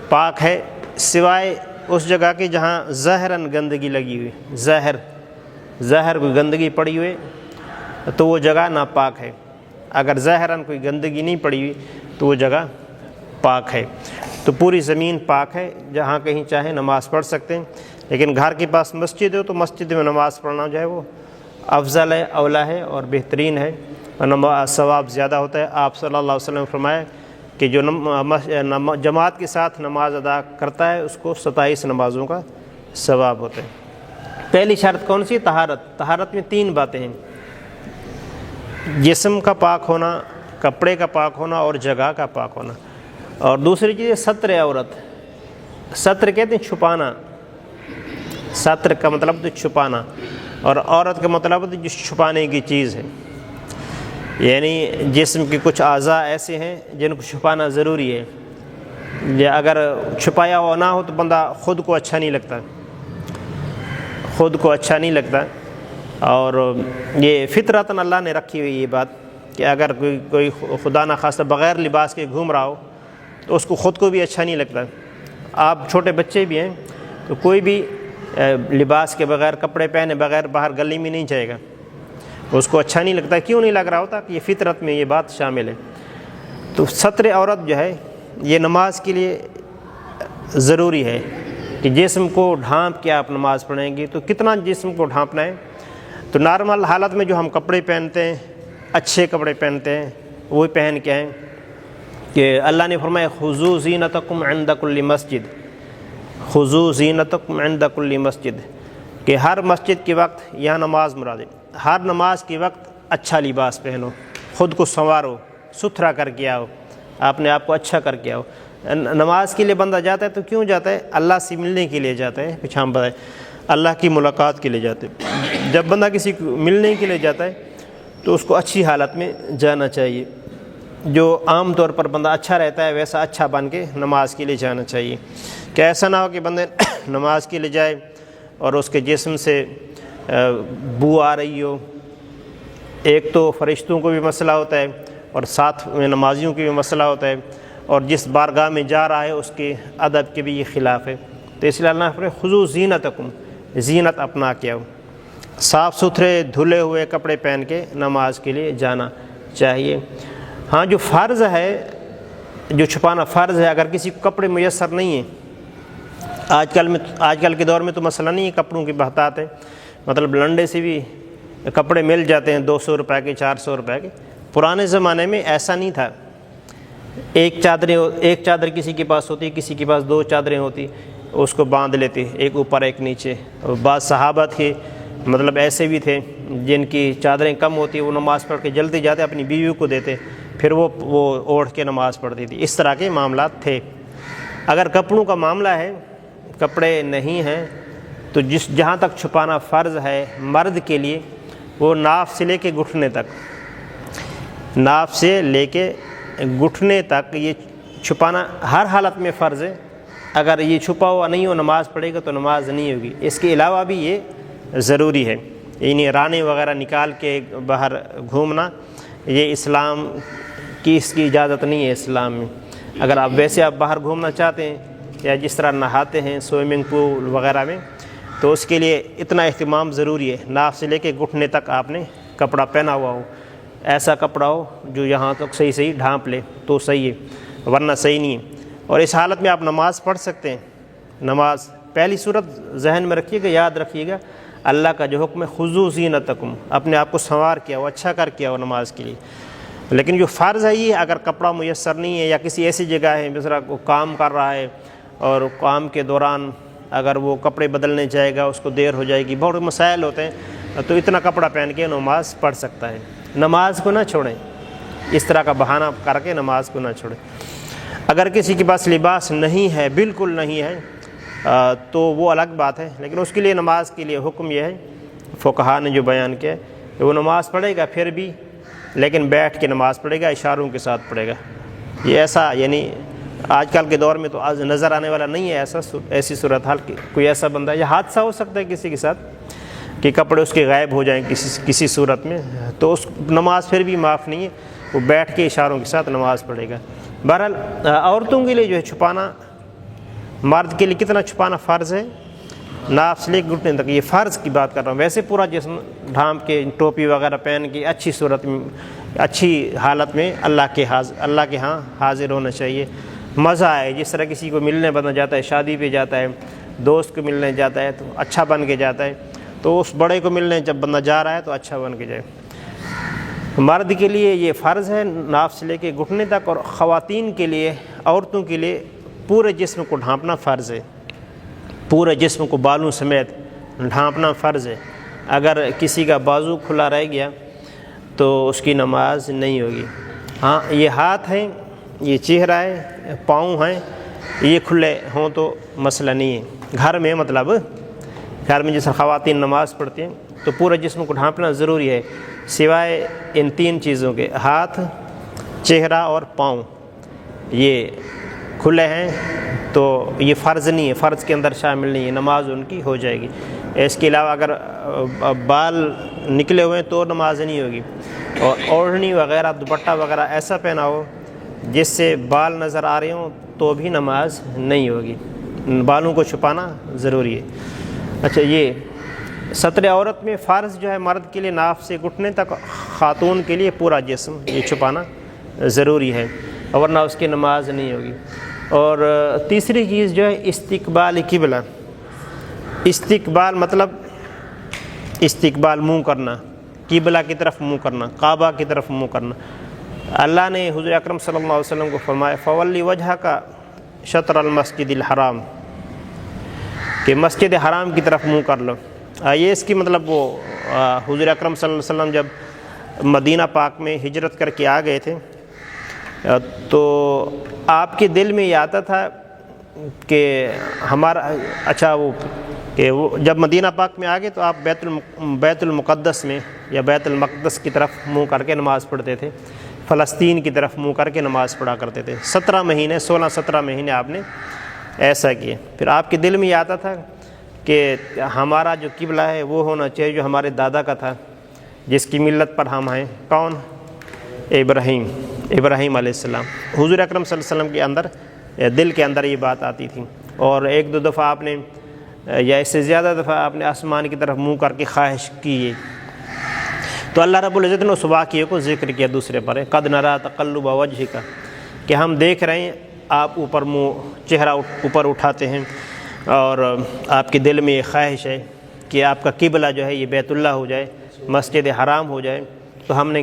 پاک ہے سوائے اس جگہ کی جہاں ظاہراً گندگی لگی ہوئی، ظاہر کوئی گندگی پڑی ہوئی تو وہ جگہ ناپاک ہے۔ اگر ظاہراً کوئی گندگی نہیں پڑی ہوئی تو وہ جگہ پاک ہے۔ تو پوری زمین پاک ہے، جہاں کہیں چاہے نماز پڑھ سکتے ہیں۔ لیکن گھر کے پاس مسجد ہو تو مسجد میں نماز پڑھنا جو ہے وہ افضل ہے، اولا ہے اور بہترین ہے، اور ثواب زیادہ ہوتا ہے۔ آپ صلی اللہ علیہ وسلم نے فرمایا کہ جو جماعت کے ساتھ نماز ادا کرتا ہے اس کو 27 نمازوں کا ثواب ہوتا ہے۔ پہلی شرط کون سی؟ طہارت۔ طہارت میں 3 باتیں ہیں، جسم کا پاک ہونا، کپڑے کا پاک ہونا اور جگہ کا پاک ہونا۔ اور دوسری چیز ہے ستر عورت۔ ستر کہتے ہیں چھپانا، ستر کا مطلب تو چھپانا، اور عورت کا مطلب تو جو چھپانے کی چیز ہے، یعنی جسم کے کچھ اعضاء ایسے ہیں جن کو چھپانا ضروری ہے، یا اگر چھپایا ہوا نہ ہو تو بندہ خود کو اچھا نہیں لگتا، خود کو اچھا نہیں لگتا۔ اور یہ فطرتاً اللہ نے رکھی ہوئی یہ بات کہ اگر کوئی خدا نخواستہ بغیر لباس کے گھوم رہا ہو تو اس کو خود کو بھی اچھا نہیں لگتا۔ آپ چھوٹے بچے بھی ہیں تو کوئی بھی لباس کے بغیر، کپڑے پہنے بغیر باہر گلی میں نہیں جائے گا، اس کو اچھا نہیں لگتا۔ کیوں نہیں لگ رہا ہوتا؟ کہ یہ فطرت میں یہ بات شامل ہے۔ تو ستر عورت جو ہے یہ نماز کے لیے ضروری ہے کہ جسم کو ڈھانپ کے آپ نماز پڑھیں گے۔ تو کتنا جسم کو ڈھانپنا ہے؟ تو نارمل حالت میں جو ہم کپڑے پہنتے ہیں، اچھے کپڑے پہنتے ہیں، وہی پہن کے ہیں کہ اللہ نے فرمایا خذوا زینتکم عند کل مسجد، خذوا زینتکم عند کل مسجد، کہ ہر مسجد کے وقت یہاں نماز مراد ہے، ہر نماز کے وقت اچھا لباس پہنو، خود کو سنوارو، ستھرا کر کے آؤ، اپنے آپ کو اچھا کر کے آؤ۔ نماز کے لیے بندہ جاتا ہے تو کیوں جاتا ہے؟ اللہ سے ملنے کے لیے جاتا ہے، کچھ ہم بتائیں، اللہ کی ملاقات کے لیے جاتے ہیں۔ جب بندہ کسی کو ملنے کے لیے جاتا ہے تو اس کو اچھی حالت میں جانا چاہیے، جو عام طور پر بندہ اچھا رہتا ہے ویسا اچھا بن کے نماز کے لیے جانا چاہیے، کہ ایسا نہ ہو کہ بندے نماز کے لیے جائے اور اس کے جسم سے بو آ رہی ہو۔ ایک تو فرشتوں کو بھی مسئلہ ہوتا ہے اور ساتھ میں نمازیوں کی بھی مسئلہ ہوتا ہے، اور جس بارگاہ میں جا رہا ہے اس کے ادب کے بھی یہ خلاف ہے۔ تو اس لیے اللہ نے فرمایا خذوا زینتکم، زینت اپنا کے آؤ، صاف ستھرے دھلے ہوئے کپڑے پہن کے نماز کے لیے جانا چاہیے۔ ہاں جو فرض ہے، جو چھپانا فرض ہے، اگر کسی کو کپڑے میسر نہیں ہیں، آج کل کے دور میں تو مسئلہ نہیں ہے کپڑوں کی بہتات ہے، مطلب لنڈے سے بھی کپڑے مل جاتے ہیں 200 روپے کے، 400 روپے کے۔ پرانے زمانے میں ایسا نہیں تھا، ایک چادر کسی کے پاس ہوتی، کسی کے پاس 2 چادریں ہوتی، اس کو باندھ لیتے، ایک اوپر ایک نیچے۔ بعض صحابہ تھے مطلب ایسے بھی تھے جن کی چادریں کم ہوتی، وہ نماز پڑھ کے جلدی جاتے اپنی بیویوں کو دیتے، پھر وہ اوڑھ کے نماز پڑھتی تھی۔ اس طرح کے معاملات تھے۔ اگر کپڑوں کا معاملہ ہے، کپڑے نہیں ہیں، تو جہاں تک چھپانا فرض ہے مرد کے لیے، وہ ناف سے لے کے گھٹنے تک، ناف سے لے کے گھٹنے تک یہ چھپانا ہر حالت میں فرض ہے۔ اگر یہ چھپا ہوا نہیں ہو نماز پڑھے گا تو نماز نہیں ہوگی۔ اس کے علاوہ بھی یہ ضروری ہے، یعنی رانے وغیرہ نکال کے باہر گھومنا، یہ اسلام کی اس کی اجازت نہیں ہے اسلام میں۔ اگر آپ ویسے آپ باہر گھومنا چاہتے ہیں یا جس طرح نہاتے ہیں سوئمنگ پول وغیرہ میں، تو اس کے لیے اتنا اہتمام ضروری ہے، ناف سے لے کے گھٹنے تک آپ نے کپڑا پہنا ہوا ہو، ایسا کپڑا ہو جو یہاں تک صحیح ڈھانپ لے تو صحیح ہے، ورنہ صحیح نہیں ہے۔ اور اس حالت میں آپ نماز پڑھ سکتے ہیں۔ نماز پہلی صورت ذہن میں رکھیے گا، یاد رکھیے گا، اللہ کا جو حکم ہے خذوا زینتکم، اپنے آپ کو سنوار کیا ہو، اچھا کر کیا ہو نماز کے لیے۔ لیکن جو فرض ہے یہ اگر کپڑا میسر نہیں ہے یا کسی ایسی جگہ ہے مثلا وہ کام کر رہا ہے اور کام کے دوران اگر وہ کپڑے بدلنے جائے گا اس کو دیر ہو جائے گی، بہت مسائل ہوتے ہیں، تو اتنا کپڑا پہن کے نماز پڑھ سکتا ہے۔ نماز کو نہ چھوڑیں، اس طرح کا بہانہ کر کے نماز کو نہ چھوڑیں۔ اگر کسی کے پاس لباس نہیں ہے، بالکل نہیں ہے، تو وہ الگ بات ہے، لیکن اس کے لیے نماز کے لیے حکم یہ ہے، فقہا نے جو بیان کیا ہے کہ وہ نماز پڑھے گا پھر بھی، لیکن بیٹھ کے نماز پڑھے گا، اشاروں کے ساتھ پڑھے گا۔ یہ ایسا یعنی آج کل کے دور میں تو نظر آنے والا نہیں ہے ایسی صورتحال کہ کوئی ایسا بندہ، یا حادثہ ہو سکتا ہے کسی کے ساتھ کہ کپڑے اس کے غائب ہو جائیں کسی صورت میں، تو اس نماز پھر بھی معاف نہیں ہے، وہ بیٹھ کے اشاروں کے ساتھ نماز پڑھے گا۔ بہرحال عورتوں کے لیے جو ہے چھپانا، مرد کے لیے کتنا چھپانا فرض ہے؟ ناف سے لے کے گھٹنے تک، یہ فرض کی بات کر رہا ہوں۔ ویسے پورا جسم ڈھانپ کے ٹوپی وغیرہ پہن کے اچھی صورت میں، اچھی حالت میں اللہ کے ہاں حاضر ہونا چاہیے، مزہ آئے۔ جس طرح کسی کو ملنے بندہ جاتا ہے، شادی پہ جاتا ہے، دوست کو ملنے جاتا ہے تو اچھا بن کے جاتا ہے، تو اس بڑے کو ملنے جب بندہ جا رہا ہے تو اچھا بن کے جائے۔ مرد کے لیے یہ فرض ہے ناف سے لے کے گھٹنے تک، اور خواتین کے لیے، عورتوں کے لیے پورے جسم کو ڈھانپنا فرض ہے، پورے جسم کو بالوں سمیت ڈھانپنا فرض ہے. اگر کسی کا بازو کھلا رہ گیا تو اس کی نماز نہیں ہوگی. ہاں یہ ہاتھ ہیں، یہ چہرہ ہے، پاؤں ہیں، یہ کھلے ہوں تو مسئلہ نہیں ہے. گھر میں مطلب گھر میں جیسے خواتین نماز پڑھتی ہیں تو پورے جسم کو ڈھانپنا ضروری ہے، سوائے ان 3 چیزوں کے، ہاتھ، چہرہ اور پاؤں یہ کھلے ہیں تو یہ فرض نہیں ہے، فرض کے اندر شامل نہیں ہے، نماز ان کی ہو جائے گی. اس کے علاوہ اگر بال نکلے ہوئے ہیں تو نماز نہیں ہوگی. اور اوڑھنی وغیرہ دوپٹہ وغیرہ ایسا پہنا ہو جس سے بال نظر آ رہے ہوں تو بھی نماز نہیں ہوگی. بالوں کو چھپانا ضروری ہے. اچھا، یہ ستر عورت میں فرض جو ہے مرد کے لیے ناف سے گھٹنے تک، خاتون کے لیے پورا جسم یہ چھپانا ضروری ہے، ورنہ اس کی نماز نہیں ہوگی. اور تیسری چیز جو ہے استقبال قبلہ. استقبال مطلب استقبال منہ کرنا، قبلہ کی طرف منہ کرنا، کعبہ کی طرف منہ کرنا. اللہ نے حضور اکرم صلی اللہ علیہ وسلم کو فرمایا فولی وجہ کا شطر المسجد الحرام، کہ مسجد حرام کی طرف منہ کر لو. یہ اس کی مطلب وہ حضور اکرم صلی اللہ علیہ وسلم جب مدینہ پاک میں ہجرت کر کے آ گئے تھے تو آپ کے دل میں یہ آتا تھا کہ ہمارا وہ جب مدینہ پاک میں آ گئے تو آپ بیت المقدس میں یا بیت المقدس کی طرف منہ کر کے نماز پڑھتے تھے، فلسطین کی طرف منہ کر کے نماز پڑھا کرتے تھے. 16-17 مہینے آپ نے ایسا کیے. پھر آپ کے دل میں یہ آتا تھا کہ ہمارا جو قبلہ ہے وہ ہونا چاہیے جو ہمارے دادا کا تھا، جس کی ملت پر ہم ہیں. کون؟ ابراہیم علیہ السلام. حضور اکرم صلی اللہ علیہ وسلم کے اندر دل کے اندر یہ بات آتی تھی. اور 1-2 دفعہ آپ نے یا اس سے زیادہ دفعہ آپ نے آسمان کی طرف منہ کر کے خواہش کی. تو اللہ رب العزت نے اس واقعے کو ذکر کیا دوسرے پر، قد نرا تقلب وجہک، کہ ہم دیکھ رہے ہیں آپ اوپر منہ، چہرہ اوپر اٹھاتے ہیں اور آپ کے دل میں یہ خواہش ہے کہ آپ کا قبلہ جو ہے یہ بیت اللہ ہو جائے، مسجد حرام ہو جائے. تو ہم نے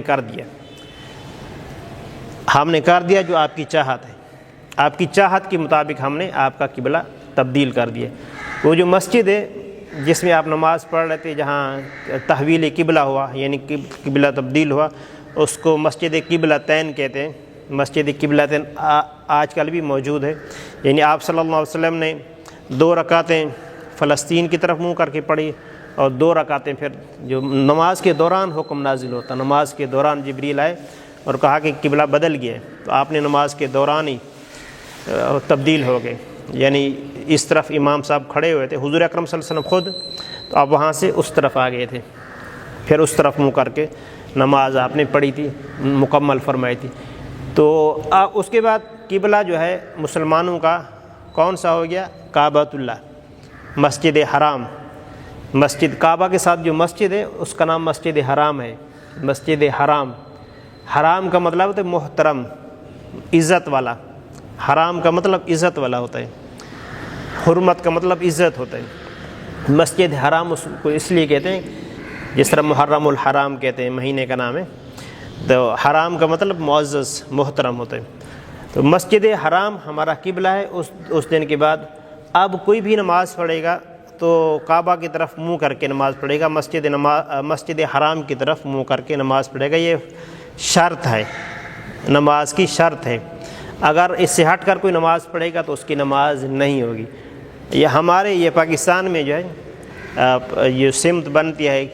کر دیا جو آپ کی چاہت ہے. آپ کی چاہت کے مطابق ہم نے آپ کا قبلہ تبدیل کر دیا. وہ جو مسجد ہے جس میں آپ نماز پڑھ رہے تھے، جہاں تحویل قبلہ ہوا یعنی قبلہ تبدیل ہوا، اس کو مسجد قبلتین کہتے ہیں. مسجد قبلتین آج کل بھی موجود ہے. یعنی آپ صلی اللہ علیہ وسلم نے 2 رکعتیں فلسطین کی طرف منہ کر کے پڑھی اور 2 رکعتیں پھر جو نماز کے دوران حکم نازل ہوتا، نماز کے دوران جبریل آئے اور کہا کہ قبلہ بدل گیا ہے، تو آپ نے نماز کے دوران ہی تبدیل ہو گئے. یعنی اس طرف امام صاحب کھڑے ہوئے تھے، حضور اکرم صلی اللہ علیہ وسلم خود، تو آپ وہاں سے اس طرف آ گئے تھے، پھر اس طرف منہ کر کے نماز آپ نے پڑھی تھی، مکمل فرمائی تھی. تو اس کے بعد قبلہ جو ہے مسلمانوں کا کون سا ہو گیا؟ کعبۃ اللہ، مسجد حرام. مسجد کعبہ کے ساتھ جو مسجد ہے اس کا نام مسجد حرام ہے. مسجد حرام، حرام کا مطلب ہوتا ہے محترم، عزت والا. حرام کا مطلب عزت والا ہوتا ہے، حرمت کا مطلب عزت ہوتا ہے. مسجد حرام اس کو اس لیے کہتے ہیں جس طرح محرم الحرام کہتے ہیں، مہینے کا نام ہے. تو حرام کا مطلب معزز، محترم ہوتا ہے. تو مسجد حرام ہمارا قبلہ ہے. اس دن کے بعد اب کوئی بھی نماز پڑھے گا تو کعبہ کی طرف منہ کر کے نماز پڑھے گا، مسجد حرام کی طرف منہ کر کے نماز پڑھے گا. یہ شرط ہے، نماز کی شرط ہے. اگر اس سے ہٹ کر کوئی نماز پڑھے گا تو اس کی نماز نہیں ہوگی. یہ پاکستان میں جو ہے یہ سمت بنتی ہے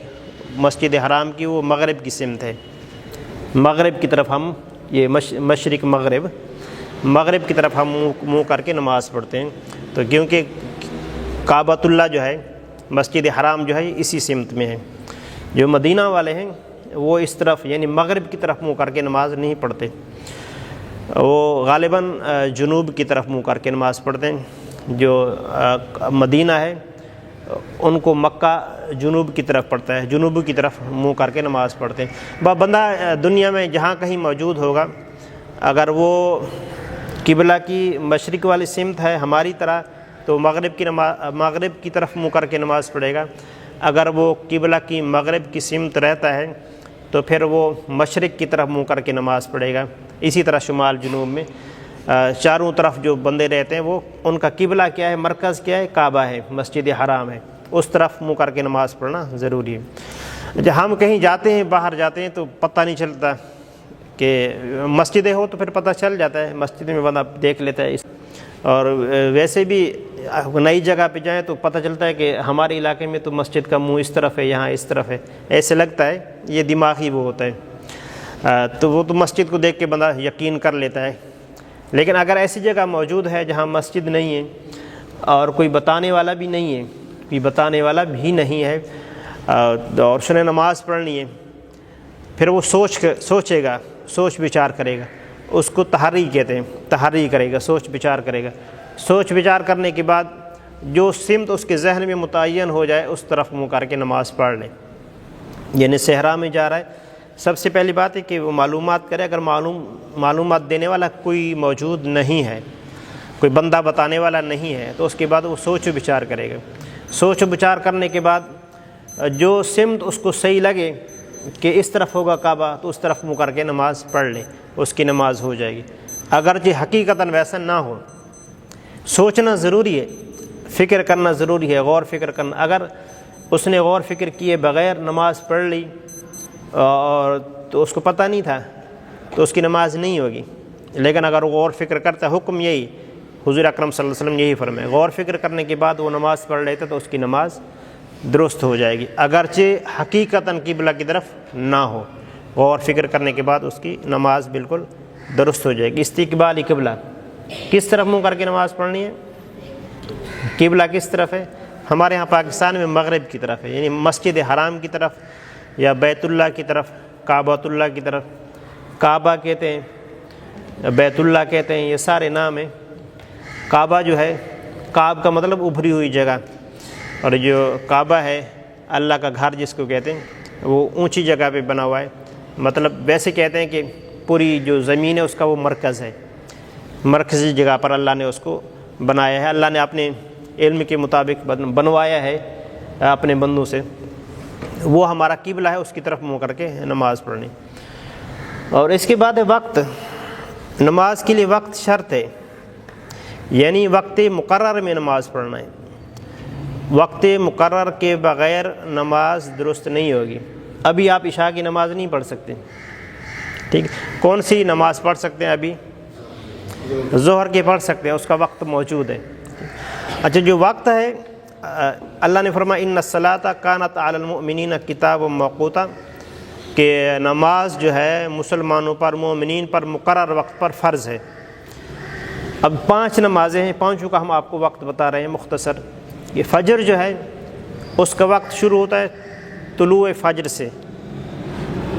مسجد حرام کی، وہ مغرب کی سمت ہے. مغرب کی طرف ہم یہ مشرق مغرب کی طرف ہم منہ کر کے نماز پڑھتے ہیں. تو کیونکہ کعبۃ اللہ جو ہے، مسجد حرام جو ہے اسی سمت میں ہے. جو مدینہ والے ہیں وہ اس طرف یعنی مغرب کی طرف منہ کر کے نماز نہیں پڑھتے، وہ غالباً جنوب کی طرف منہ کر کے نماز پڑھتے ہیں. جو مدینہ ہے ان کو مکہ جنوب کی طرف پڑتا ہے، جنوب کی طرف منہ کر کے نماز پڑھتے ہیں. بندہ دنیا میں جہاں کہیں موجود ہوگا، اگر وہ قبلہ کی مشرق والی سمت ہے ہماری طرح تو مغرب کی طرف منہ کر کے نماز پڑھے گا. اگر وہ قبلہ کی مغرب کی سمت رہتا ہے تو پھر وہ مشرق کی طرف منہ کر کے نماز پڑھے گا. اسی طرح شمال جنوب میں چاروں طرف جو بندے رہتے ہیں وہ ان کا قبلہ کیا ہے، مرکز کیا ہے، کعبہ ہے، مسجد حرام ہے. اس طرف منہ کر کے نماز پڑھنا ضروری ہے۔ جب ہم کہیں جاتے ہیں، باہر جاتے ہیں تو پتہ نہیں چلتا کہ مسجدیں ہو تو پھر پتہ چل جاتا ہے، مسجد میں بندہ دیکھ لیتا ہے، اور ویسے بھی نئی جگہ پہ جائیں تو پتہ چلتا ہے کہ ہمارے علاقے میں تو مسجد کا منہ اس طرف ہے، یہاں اس طرف ہے، ایسے لگتا ہے، یہ دماغی وہ ہوتا ہے، تو وہ تو مسجد کو دیکھ کے بندہ یقین کر لیتا ہے۔ لیکن اگر ایسی جگہ موجود ہے جہاں مسجد نہیں ہے اور کوئی بتانے والا بھی نہیں ہے، اور اس نے نماز پڑھنی ہے، پھر وہ سوچے گا، سوچ بچار کرے گا، اس کو تحری کہتے ہیں، تحری کرے گا، سوچ بچار کرے گا۔ سوچ بچار کرنے کے بعد جو سمت اس کے ذہن میں متعین ہو جائے اس طرف منہ کر کے نماز پڑھ لے۔ یعنی صحرا میں جا رہا ہے، سب سے پہلی بات ہے کہ وہ معلومات کرے، اگر معلومات دینے والا کوئی موجود نہیں ہے، کوئی بندہ بتانے والا نہیں ہے، تو اس کے بعد وہ سوچ و بچار کرے گا۔ سوچ و بچار کرنے کے بعد جو سمت اس کو صحیح لگے کہ اس طرف ہوگا کعبہ، تو اس طرف منہ کر کے نماز پڑھ لے، اس کی نماز ہو جائے گی۔ اگرچہ حقیقتاً ویسا نہ ہو، سوچنا ضروری ہے، فکر کرنا ضروری ہے، غور فکر کرنا۔ اگر اس نے غور فکر کیے بغیر نماز پڑھ لی اور تو اس کو پتہ نہیں تھا تو اس کی نماز نہیں ہوگی۔ لیکن اگر وہ غور فکر کرتا ہے، حکم یہی، حضور اکرم صلی اللہ علیہ وسلم یہی فرمائے، غور فکر کرنے کے بعد وہ نماز پڑھ لیتا تو اس کی نماز درست ہو جائے گی، اگرچہ حقیقتاً قبلہ کی طرف نہ ہو۔ غور فکر کرنے کے بعد اس کی نماز بالکل درست ہو جائے گی۔ استقبال قبلہ، کس طرف منہ کر کے نماز پڑھنی ہے؟ قبلہ کس طرف ہے؟ ہمارے ہاں پاکستان میں مغرب کی طرف ہے، یعنی مسجد حرام کی طرف یا بیت اللہ کی طرف، کعبۃ اللہ کی طرف۔ کعبہ کہتے ہیں، بیت اللہ کہتے ہیں، یہ سارے نام ہیں۔ کعبہ جو ہے، کعب کا مطلب ابھری ہوئی جگہ، اور جو کعبہ ہے اللہ کا گھر جس کو کہتے ہیں، وہ اونچی جگہ پہ بنا ہوا ہے۔ مطلب ویسے کہتے ہیں کہ پوری جو زمین ہے اس کا وہ مرکز ہے، مرکزی جگہ پر اللہ نے اس کو بنایا ہے۔ اللہ نے اپنے علم کے مطابق بنوایا ہے اپنے بندوں سے، وہ ہمارا قبلہ ہے، اس کی طرف منہ کر کے نماز پڑھنی۔ اور اس کے بعد وقت، نماز کے لیے وقت شرط ہے، یعنی وقت مقرر میں نماز پڑھنا ہے۔ وقت مقرر کے بغیر نماز درست نہیں ہوگی۔ ابھی آپ عشاء کی نماز نہیں پڑھ سکتے، ٹھیک، کون سی نماز پڑھ سکتے ہیں؟ ابھی ظہر کی پڑھ سکتے ہیں، اس کا وقت موجود ہے۔ اچھا، جو وقت ہے، اللہ نے فرمایا ان الصلاۃ کانت علی المؤمنین کتابا موقوتا، کہ نماز جو ہے مسلمانوں پر، مومنین پر مقرر وقت پر فرض ہے۔ اب 5 نمازیں ہیں، 5 کا ہم آپ کو وقت بتا رہے ہیں مختصر۔ یہ فجر جو ہے اس کا وقت شروع ہوتا ہے طلوع فجر سے،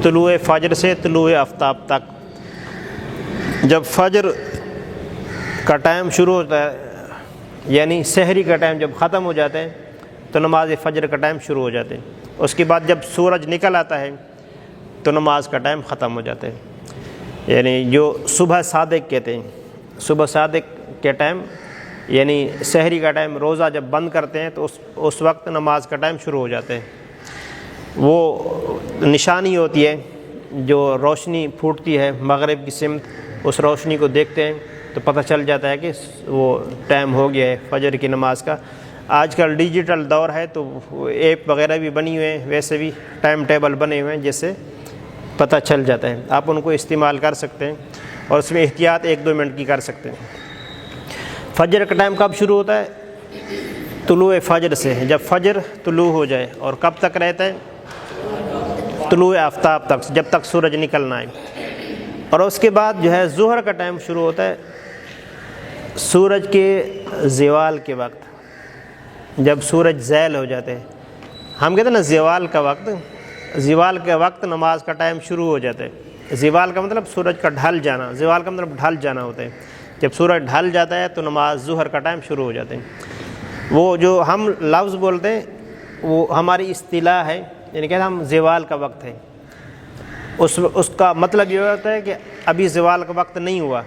طلوع فجر سے طلوع آفتاب تک۔ جب فجر کا ٹائم شروع ہوتا ہے، یعنی سحری کا ٹائم جب ختم ہو جاتا ہے تو نماز فجر کا ٹائم شروع ہو جاتے ہیں۔ اس کے بعد جب سورج نکل آتا ہے تو نماز کا ٹائم ختم ہو جاتا ہے، یعنی جو صبح صادق کہتے ہیں، صبح صادق کے ٹائم یعنی سحری کا ٹائم، روزہ جب بند کرتے ہیں تو اس وقت نماز کا ٹائم شروع ہو جاتا ہے۔ وہ نشانی ہوتی ہے جو روشنی پھوٹتی ہے مغرب کی سمت، اس روشنی کو دیکھتے ہیں تو پتہ چل جاتا ہے کہ وہ ٹائم ہو گیا ہے فجر کی نماز کا۔ آج کل ڈیجیٹل دور ہے تو ایپ وغیرہ بھی بنی ہوئے ہیں، ویسے بھی ٹائم ٹیبل بنے ہوئے ہیں جس سے پتہ چل جاتا ہے، آپ ان کو استعمال کر سکتے ہیں اور اس میں احتیاط 1-2 منٹ کی کر سکتے ہیں۔ فجر کا ٹائم کب شروع ہوتا ہے؟ طلوع فجر سے، جب فجر طلوع ہو جائے، اور کب تک رہتا ہے؟ طلوع آفتاب تک، جب تک سورج نکلنا ہے۔ اور اس کے بعد جو ہے ظہر کا ٹائم شروع ہوتا ہے سورج کے زوال کے وقت، جب سورج زائل ہو جاتے ہیں۔ ہم کہتے ہیں نا زوال کا وقت، زوال کے وقت نماز کا ٹائم شروع ہو جاتا ہے۔ زوال کا مطلب سورج کا ڈھل جانا، زوال کا مطلب ڈھل جانا ہوتا ہے۔ جب سورج ڈھل جاتا ہے تو نماز ظہر کا ٹائم شروع ہو جاتے ہیں۔ وہ جو ہم لفظ بولتے ہیں وہ ہماری اصطلاح ہے، یعنی کہ ہم زوال کا وقت ہے، اس کا مطلب یہ ہوتا ہے کہ ابھی زوال کا وقت نہیں ہوا۔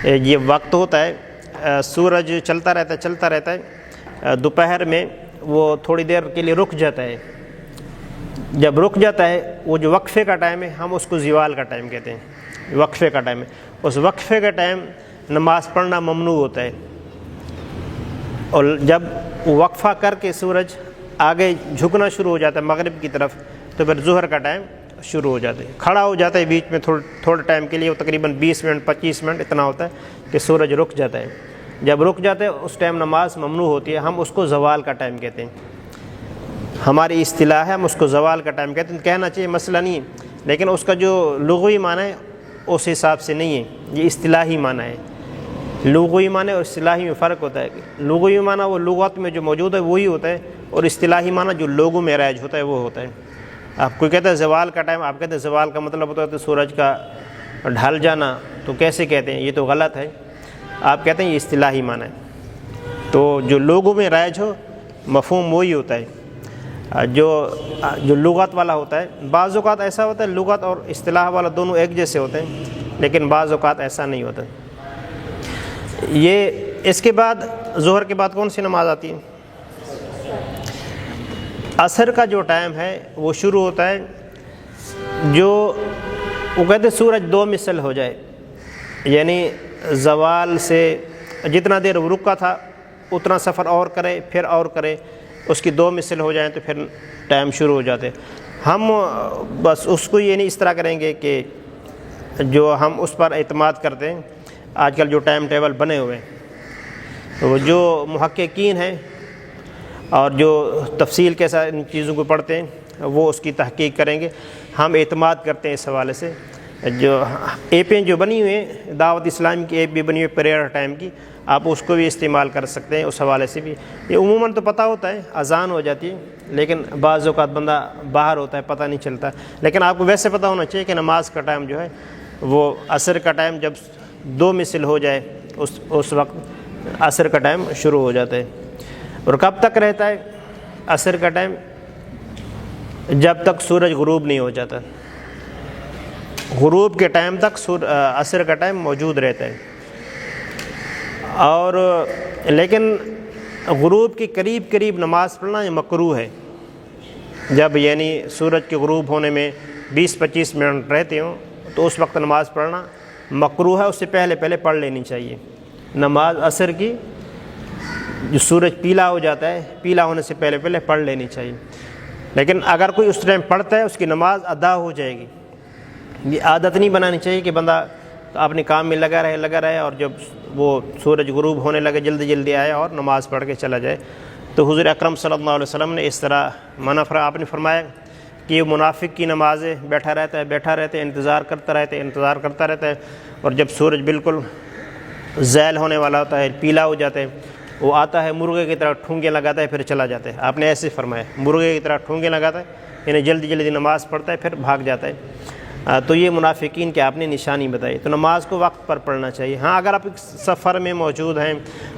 یہ وقت ہوتا ہے، سورج چلتا رہتا ہے، دوپہر میں وہ تھوڑی دیر کے لیے رک جاتا ہے۔ جب رک جاتا ہے وہ جو وقفے کا ٹائم ہے، ہم اس کو زوال کا ٹائم کہتے ہیں، وقفے کا ٹائم ہے۔ اس وقفے کا ٹائم نماز پڑھنا ممنوع ہوتا ہے، اور جب وقفہ کر کے سورج آگے جھکنا شروع ہو جاتا ہے مغرب کی طرف تو پھر ظہر کا ٹائم شروع ہو جاتا ہے، کھڑا ہو جاتا ہے بیچ میں تھوڑے ٹائم کے لیے، وہ تقریباً 20 منٹ 25 منٹ اتنا ہوتا ہے کہ سورج رک جاتا ہے۔ جب رک جاتا ہے اس ٹائم نماز ممنوع ہوتی ہے، ہم اس کو زوال کا ٹائم کہتے ہیں، ہماری اصطلاح ہے، ہم اس کو زوال کا ٹائم کہتے ہیں۔ کہنا چاہیے مسئلہ نہیں ہے، لیکن اس کا جو لغوی معنی ہے اس حساب سے نہیں ہے، یہ اصطلاحی معنی ہے۔ لغوی معنی اور اصطلاحی میں فرق ہوتا ہے۔ لغوی معنی وہ لغت میں جو موجود ہے وہی ہوتا ہے، اور اصطلاحی معنی جو لوگوں میں رائج ہوتا ہے وہ ہوتا ہے۔ آپ کوئی کہتا ہے زوال کا ٹائم، آپ کہتے ہیں زوال کا مطلب ہوتا ہے تو سورج کا ڈھل جانا، تو کیسے کہتے ہیں؟ یہ تو غلط ہے، آپ کہتے ہیں یہ اصطلاحی معنی ہے۔ تو جو لوگوں میں رائج ہو مفہوم وہی ہوتا ہے جو لغت والا ہوتا ہے۔ بعض اوقات ایسا ہوتا ہے لغت اور اصطلاح والا دونوں ایک جیسے ہوتے ہیں، لیکن بعض اوقات ایسا نہیں ہوتا۔ یہ اس کے بعد ظہر کے بعد کون سی نماز آتی ہے؟ عصر کا جو ٹائم ہے وہ شروع ہوتا ہے جو وہ کہتے ہیں سورج دو مثل ہو جائے، یعنی زوال سے جتنا دیر وہ رکا تھا اتنا سفر اور کرے، پھر اور کرے، اس کی دو مثل ہو جائیں تو پھر ٹائم شروع ہو جاتے۔ ہم بس اس کو یہ نہیں اس طرح کریں گے کہ جو ہم اس پر اعتماد کرتے ہیں، آج کل جو ٹائم ٹیبل بنے ہوئے ہیں، تو جو محققین ہیں اور جو تفصیل کے ساتھ ان چیزوں کو پڑھتے ہیں وہ اس کی تحقیق کریں گے۔ ہم اعتماد کرتے ہیں اس حوالے سے، جو ایپیں جو بنی ہوئی ہیں، دعوت اسلامی کی ایپ بھی بنی ہوئی پریئر ٹائم کی، آپ اس کو بھی استعمال کر سکتے ہیں، اس حوالے سے بھی۔ یہ عموماً تو پتہ ہوتا ہے، اذان ہو جاتی ہے، لیکن بعض اوقات بندہ باہر ہوتا ہے پتہ نہیں چلتا، لیکن آپ کو ویسے پتہ ہونا چاہیے کہ نماز کا ٹائم جو ہے وہ عصر کا ٹائم جب دو مثل ہو جائے اس وقت عصر کا ٹائم شروع ہو جاتا ہے۔ اور کب تک رہتا ہے عصر کا ٹائم؟ جب تک سورج غروب نہیں ہو جاتا، غروب کے ٹائم تک عصر کا ٹائم موجود رہتا ہے۔ اور لیکن غروب کے قریب نماز پڑھنا یہ مکروہ ہے، جب یعنی سورج کے غروب ہونے میں 20-25 منٹ رہتے ہوں تو اس وقت نماز پڑھنا مکروہ ہے، اس سے پہلے پڑھ لینی چاہیے نماز عصر کی۔ جو سورج پیلا ہو جاتا ہے، پیلا ہونے سے پہلے پڑھ لینی چاہیے، لیکن اگر کوئی اس ٹائم پڑھتا ہے اس کی نماز ادا ہو جائے گی۔ یہ عادت نہیں بنانی چاہیے کہ بندہ اپنے کام میں لگا رہے اور جب وہ سورج غروب ہونے لگے جلدی آئے اور نماز پڑھ کے چلا جائے۔ تو حضور اکرم صلی اللہ علیہ وسلم نے اس طرح منع آپ نے فرمایا کہ یہ منافق کی نماز ہے، بیٹھا رہتا ہے، انتظار کرتا رہتا ہے، اور جب سورج بالکل زائل ہونے والا ہوتا ہے، پیلا ہو جاتا ہے، وہ آتا ہے مرغے کی طرح ٹھونگے لگاتا ہے پھر چلا جاتا ہے۔ آپ نے ایسے فرمایا، مرغے کی طرح ٹھونگے لگاتا ہے، یعنی جلدی نماز پڑھتا ہے پھر بھاگ جاتا ہے۔ تو یہ منافقین کی آپ نے نشانی بتائی۔ تو نماز کو وقت پر پڑھنا چاہیے۔ ہاں اگر آپ سفر میں موجود ہیں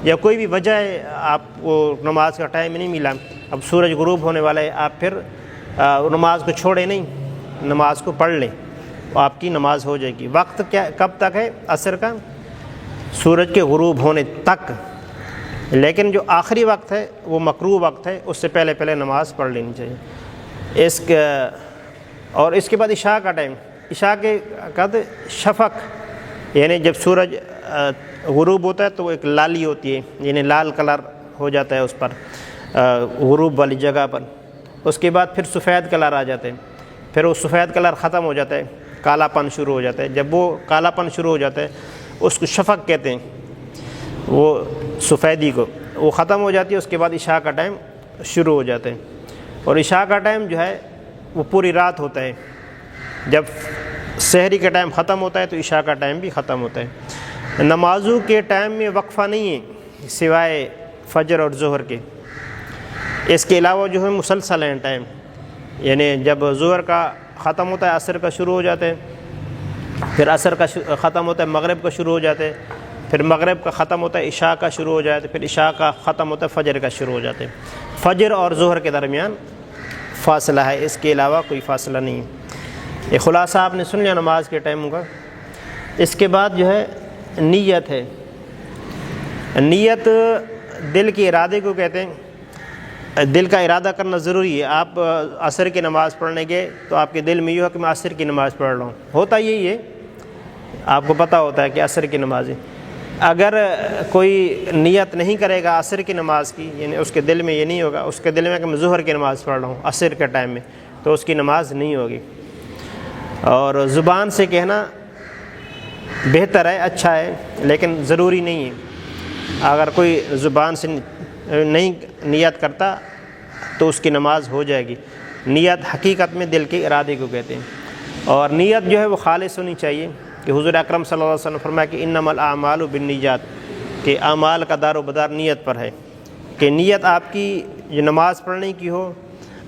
یا کوئی بھی وجہ ہے آپ کو نماز کا ٹائم نہیں ملا، اب سورج غروب ہونے والا ہے، آپ پھر نماز کو چھوڑیں نہیں، نماز کو پڑھ لیں، تو آپ کی نماز ہو جائے گی۔ وقت کب تک ہے عصر کا؟ سورج کے غروب ہونے تک، لیکن جو آخری وقت ہے وہ مکروہ وقت ہے، اس سے پہلے نماز پڑھ لینی چاہیے۔ اور اس کے بعد عشاء کا ٹائم، عشاء کے بعد شفق، یعنی جب سورج غروب ہوتا ہے تو وہ ایک لالی ہوتی ہے، یعنی لال کلر ہو جاتا ہے اس پر غروب والی جگہ پر۔ اس کے بعد پھر سفید کلر آ جاتے ہیں، پھر وہ سفید کلر ختم ہو جاتا ہے، کالا پن شروع ہو جاتا ہے۔ جب وہ کالا پن شروع ہو جاتا ہے اس کو شفق کہتے ہیں، وہ سفیدی کو وہ ختم ہو جاتی ہے۔ اس کے بعد عشاء کا ٹائم شروع ہو جاتا ہے، اور عشاء کا ٹائم جو ہے وہ پوری رات ہوتا ہے۔ جب سحری کا ٹائم ختم ہوتا ہے تو عشاء کا ٹائم بھی ختم ہوتا ہے۔ نمازوں کے ٹائم میں وقفہ نہیں ہے سوائے فجر اور ظہر کے، اس کے علاوہ جو ہے مسلسل ہیں ٹائم، یعنی جب ظہر کا ختم ہوتا ہے عصر کا شروع ہو جاتا ہے، پھر عصر کا ختم ہوتا ہے مغرب کا شروع ہو جاتا ہے، پھر مغرب کا ختم ہوتا ہے عشاء کا شروع ہو جاتا ہے، پھر عشاء کا ختم ہوتا ہے فجر کا شروع ہو جاتا ہے۔ فجر اور ظہر کے درمیان فاصلہ ہے، اس کے علاوہ کوئی فاصلہ نہیں ہے۔ یہ خلاصہ آپ نے سن لیا نماز کے ٹائم کا۔ اس کے بعد جو ہے نیت ہے۔ نیت دل کے ارادے کو کہتے ہیں، دل کا ارادہ کرنا ضروری ہے۔ آپ عصر کی نماز پڑھنے گئے تو آپ کے دل میں یہ ہو کہ میں عصر کی نماز پڑھ رہا ہوں، ہوتا یہی ہے، آپ کو پتہ ہوتا ہے کہ عصر کی نماز ہے، اگر کوئی نیت نہیں کرے گا عصر کی نماز کی، یعنی اس کے دل میں یہ نہیں ہوگا، اس کے دل میں کہ میں ظہر کی نماز پڑھ رہا ہوں عصر کے ٹائم میں، تو اس کی نماز نہیں ہوگی۔ اور زبان سے کہنا بہتر ہے، اچھا ہے، لیکن ضروری نہیں ہے۔ اگر کوئی زبان سے نہیں نیت کرتا تو اس کی نماز ہو جائے گی۔ نیت حقیقت میں دل کے ارادے کو کہتے ہیں، اور نیت جو ہے وہ خالص ہونی چاہیے، کہ حضور اکرم صلی اللہ علیہ وسلم نے فرمایا کہ انما الاعمال بالنیات، کہ اعمال کا دار و بدار نیت پر ہے، کہ نیت آپ کی جو نماز پڑھنے کی ہو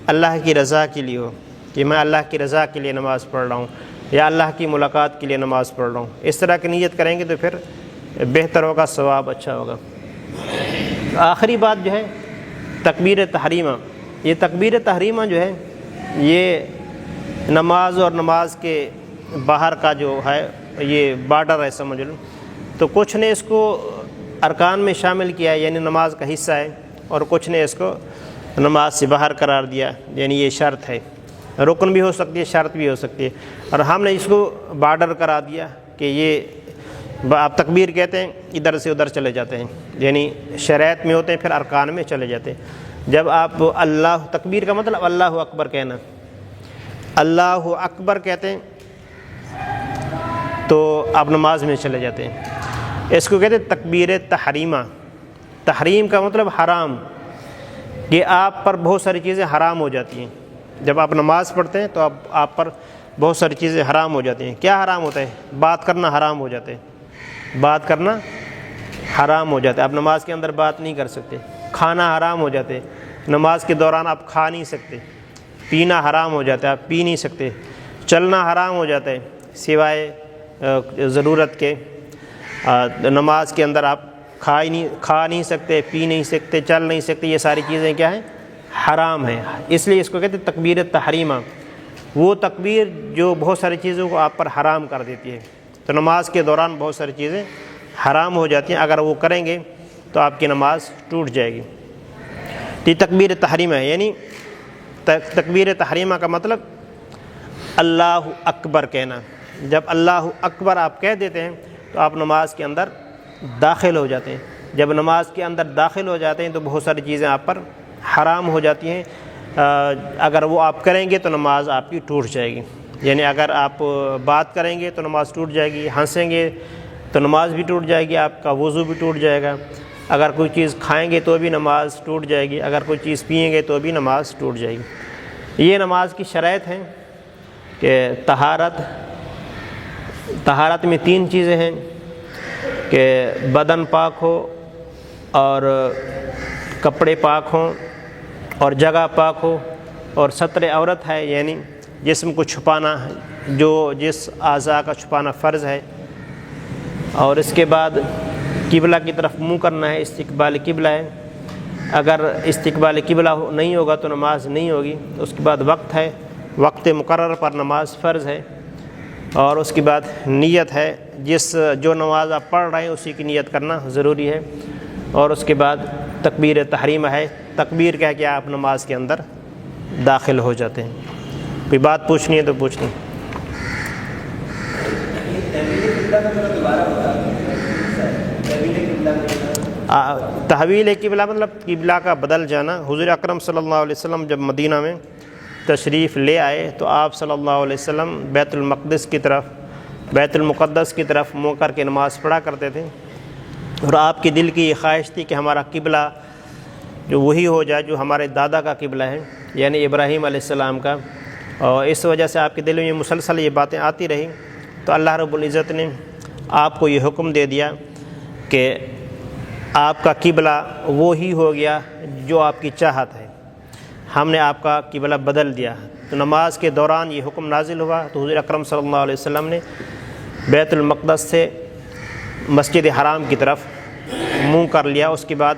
اللہ کی رضا کے لیے ہو، کہ میں اللہ کی رضا کے لیے نماز پڑھ رہا ہوں یا اللہ کی ملاقات کے لیے نماز پڑھ رہا ہوں۔ اس طرح کی نیت کریں گے تو پھر بہتر ہوگا، ثواب اچھا ہوگا۔ آخری بات جو ہے تکبیر تحریمہ، یہ تکبیر تحریمہ جو ہے یہ نماز اور نماز کے باہر کا جو ہے یہ بارڈر ہے سمجھ لو، تو کچھ نے اس کو ارکان میں شامل کیا ہے، یعنی نماز کا حصہ ہے، اور کچھ نے اس کو نماز سے باہر قرار دیا، یعنی یہ شرط ہے، رکن بھی ہو سکتی ہے، شرط بھی ہو سکتی ہے، اور ہم نے اس کو بارڈر قرار دیا کہ یہ آپ تکبیر کہتے ہیں ادھر سے ادھر چلے جاتے ہیں، یعنی شریعت میں ہوتے ہیں پھر ارکان میں چلے جاتے ہیں۔ جب آپ اللہ، تکبیر کا مطلب اللہ اکبر کہنا، اللہ اکبر کہتے ہیں تو آپ نماز میں چلے جاتے ہیں، اس کو کہتے ہیں تکبیر تحریمہ۔ تحریم کا مطلب حرام، کہ آپ پر بہت ساری چیزیں حرام ہو جاتی ہیں۔ جب آپ نماز پڑھتے ہیں تو آپ پر بہت ساری چیزیں حرام ہو جاتی ہیں۔ کیا حرام ہوتا ہے؟ بات کرنا حرام ہو جاتا ہے، بات کرنا حرام ہو جاتا ہے، آپ نماز کے اندر بات نہیں کر سکتے۔ کھانا حرام ہو جاتے، نماز کے دوران آپ کھا نہیں سکتے۔ پینا حرام ہو جاتا ہے، آپ پی نہیں سکتے۔ چلنا حرام ہو جاتا ہے سوائے ضرورت کے، نماز کے اندر آپ کھا نہیں سکتے، پی نہیں سکتے، چل نہیں سکتے، یہ ساری چیزیں کیا ہیں؟ حرام ہیں۔ اس لیے اس کو کہتے ہیں تکبیر تحریمہ، وہ تکبیر جو بہت ساری چیزوں کو آپ پر حرام کر دیتی ہے۔ تو نماز کے دوران بہت ساری چیزیں حرام ہو جاتی ہیں، اگر وہ کریں گے تو آپ کی نماز ٹوٹ جائے گی۔ یہ تکبیر تحریمہ ہے، یعنی تکبیر تحریمہ کا مطلب اللہ اکبر کہنا۔ جب اللہ اکبر آپ کہہ دیتے ہیں تو آپ نماز کے اندر داخل ہو جاتے ہیں۔ جب نماز کے اندر داخل ہو جاتے ہیں تو بہت ساری چیزیں آپ پر حرام ہو جاتی ہیں، اگر وہ آپ کریں گے تو نماز آپ کی ٹوٹ جائے گی۔ یعنی اگر آپ بات کریں گے تو نماز ٹوٹ جائے گی، ہنسیں گے تو نماز بھی ٹوٹ جائے گی، آپ کا وضو بھی ٹوٹ جائے گا، اگر کوئی چیز کھائیں گے تو بھی نماز ٹوٹ جائے گی، اگر کوئی چیز پئیں گے تو بھی نماز ٹوٹ جائے گی۔ یہ نماز کی شرائط ہیں کہ طہارت میں 3 چیزیں ہیں، کہ بدن پاک ہو اور کپڑے پاک ہوں اور جگہ پاک ہو، اور ستر عورت ہے، یعنی جسم کو چھپانا، جو جس اعضاء کا چھپانا فرض ہے، اور اس کے بعد قبلہ کی طرف منہ کرنا ہے، استقبال قبلہ ہے، اگر استقبال قبلہ نہیں ہوگا تو نماز نہیں ہوگی۔ اس کے بعد وقت ہے، وقت مقرر پر نماز فرض ہے، اور اس کے بعد نیت ہے، جو نماز آپ پڑھ رہے ہیں اسی کی نیت کرنا ضروری ہے، اور اس کے بعد تکبیر تحریمہ ہے، تکبیر کہہ کے آپ نماز کے اندر داخل ہو جاتے ہیں۔ کوئی بات پوچھنی ہے تو پوچھ لیں۔ تحویل قبلہ مطلب قبلہ کا بدل جانا۔ حضور اکرم صلی اللہ علیہ وسلم جب مدینہ میں تشریف لے آئے تو آپ صلی اللہ علیہ وسلم بیت المقدس کی طرف منہ کر کے نماز پڑھا کرتے تھے، اور آپ کے دل کی یہ خواہش تھی کہ ہمارا قبلہ جو وہی ہو جائے جو ہمارے دادا کا قبلہ ہے، یعنی ابراہیم علیہ السلام کا، اور اس وجہ سے آپ کے دل میں مسلسل یہ باتیں آتی رہیں، تو اللہ رب العزت نے آپ کو یہ حکم دے دیا کہ آپ کا قبلہ وہی ہو گیا جو آپ کی چاہت ہے، ہم نے آپ کا قبلہ بدل دیا۔ تو نماز کے دوران یہ حکم نازل ہوا تو حضور اکرم صلی اللہ علیہ وسلم نے بیت المقدس سے مسجد حرام کی طرف منہ کر لیا۔ اس کے بعد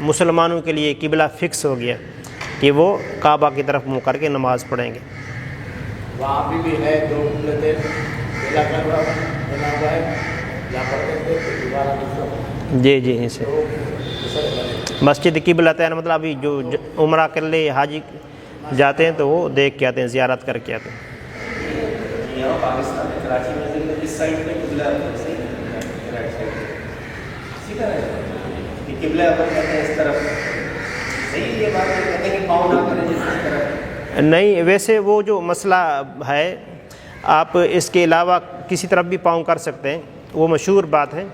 مسلمانوں کے لیے قبلہ فکس ہو گیا کہ وہ کعبہ کی طرف منہ کر کے نماز پڑھیں گے۔ وہاں بھی ہے 2 قبلتیں، پہلا قبلہ بنا ہوا ہے یا پڑھتے تھے دوبارہ دوسرا۔ جی اسے مسجد قبلتین مطلب ابھی جو عمرہ کر لے حاجی جاتے ہیں تو وہ دیکھ کے آتے ہیں، زیارت کر کے آتے ہیں۔ پاکستان میں کراچی میں اس سائڈ پہ قبلہ طرح ہے کہ قبلہ پر کہتے ہیں اس طرف صحیح یہ بات ہے کہتے ہیں کہ پاؤں نہ کریں جس طرح؟ نہیں، ویسے وہ جو مسئلہ ہے آپ اس کے علاوہ کسی طرف بھی پاؤں کر سکتے ہیں، وہ مشہور بات ہے،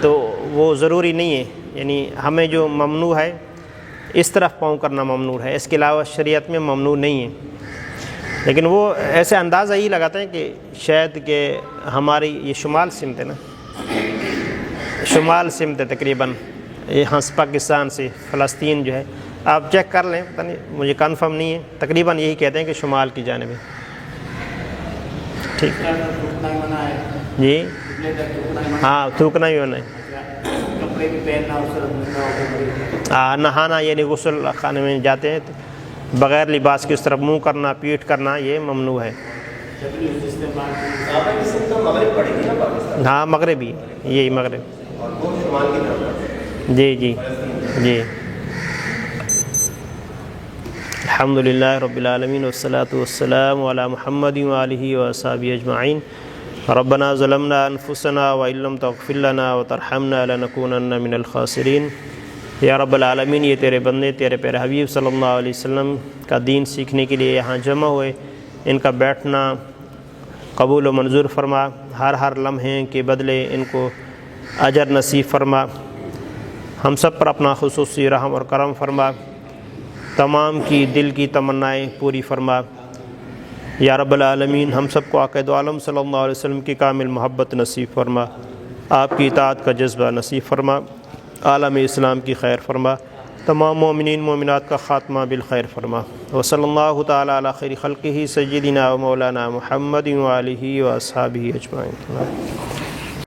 تو وہ ضروری نہیں ہے، یعنی ہمیں جو ممنوع ہے اس طرف پاؤں کرنا ممنوع ہے، اس کے علاوہ شریعت میں ممنوع نہیں ہے۔ لیکن وہ ایسے اندازہ یہی لگاتے ہیں کہ شاید کہ ہماری یہ شمال سمت ہے نا، شمال سمت ہے تقریباً، یہاں سے پاکستان سے فلسطین جو ہے، آپ چیک کر لیں، پتہ نہیں مجھے کنفرم نہیں ہے، تقریباً یہی کہتے ہیں کہ شمال کی جانب ہے۔ ٹھیک تھوکنا ہی منع ہے، جی، قبلے تک تھوکنا ہی منع ہاں تھوکنا ہی ہونا ہے، ہے، کپڑے بھی پہننا اس طرح منع ہو ہاں نہانا یعنی غسل خانے میں جاتے ہیں تو بغیر لباس کے اس طرف منہ کرنا، پیٹ کرنا یہ ممنوع ہے۔ جبری استعمال صحابہ کی سمت تو مغرب پڑے گی نا پاکستان، ہاں مغربی، یہی مغرب، اور وہ شمال کی طرف پڑے گی، جی جی جی۔ الحمدللہ رب العالمین والصلاة والسلام علی محمد وآلہ وصحبہ اجمعین۔ ربنا ظلمنا انفسنا وإن لم تغفر لنا وترحمنا لنکونن من الخاسرین۔ یا رب العالمین، یہ تیرے بندے تیرے پیارے حبیب صلی اللہ علیہ وسلم کا دین سیکھنے کے لیے یہاں جمع ہوئے، ان کا بیٹھنا قبول و منظور فرما، ہر لمحے کے بدلے ان کو اجر نصیب فرما، ہم سب پر اپنا خصوصی رحم اور کرم فرما، تمام کی دل کی تمنائیں پوری فرما۔ یا رب العالمین، ہم سب کو آقا دو عالم صلی اللہ علیہ وسلم کی کامل محبت نصیب فرما، آپ کی اطاعت کا جذبہ نصیب فرما، عالم اسلام کی خیر فرما، تمام مومنین مومنات کا خاتمہ بالخیر فرما۔ وصلی اللہ تعالیٰ علی خیر خلقہ سیدنا و مولانا محمد و آلہ و اصحابہ اجمعین۔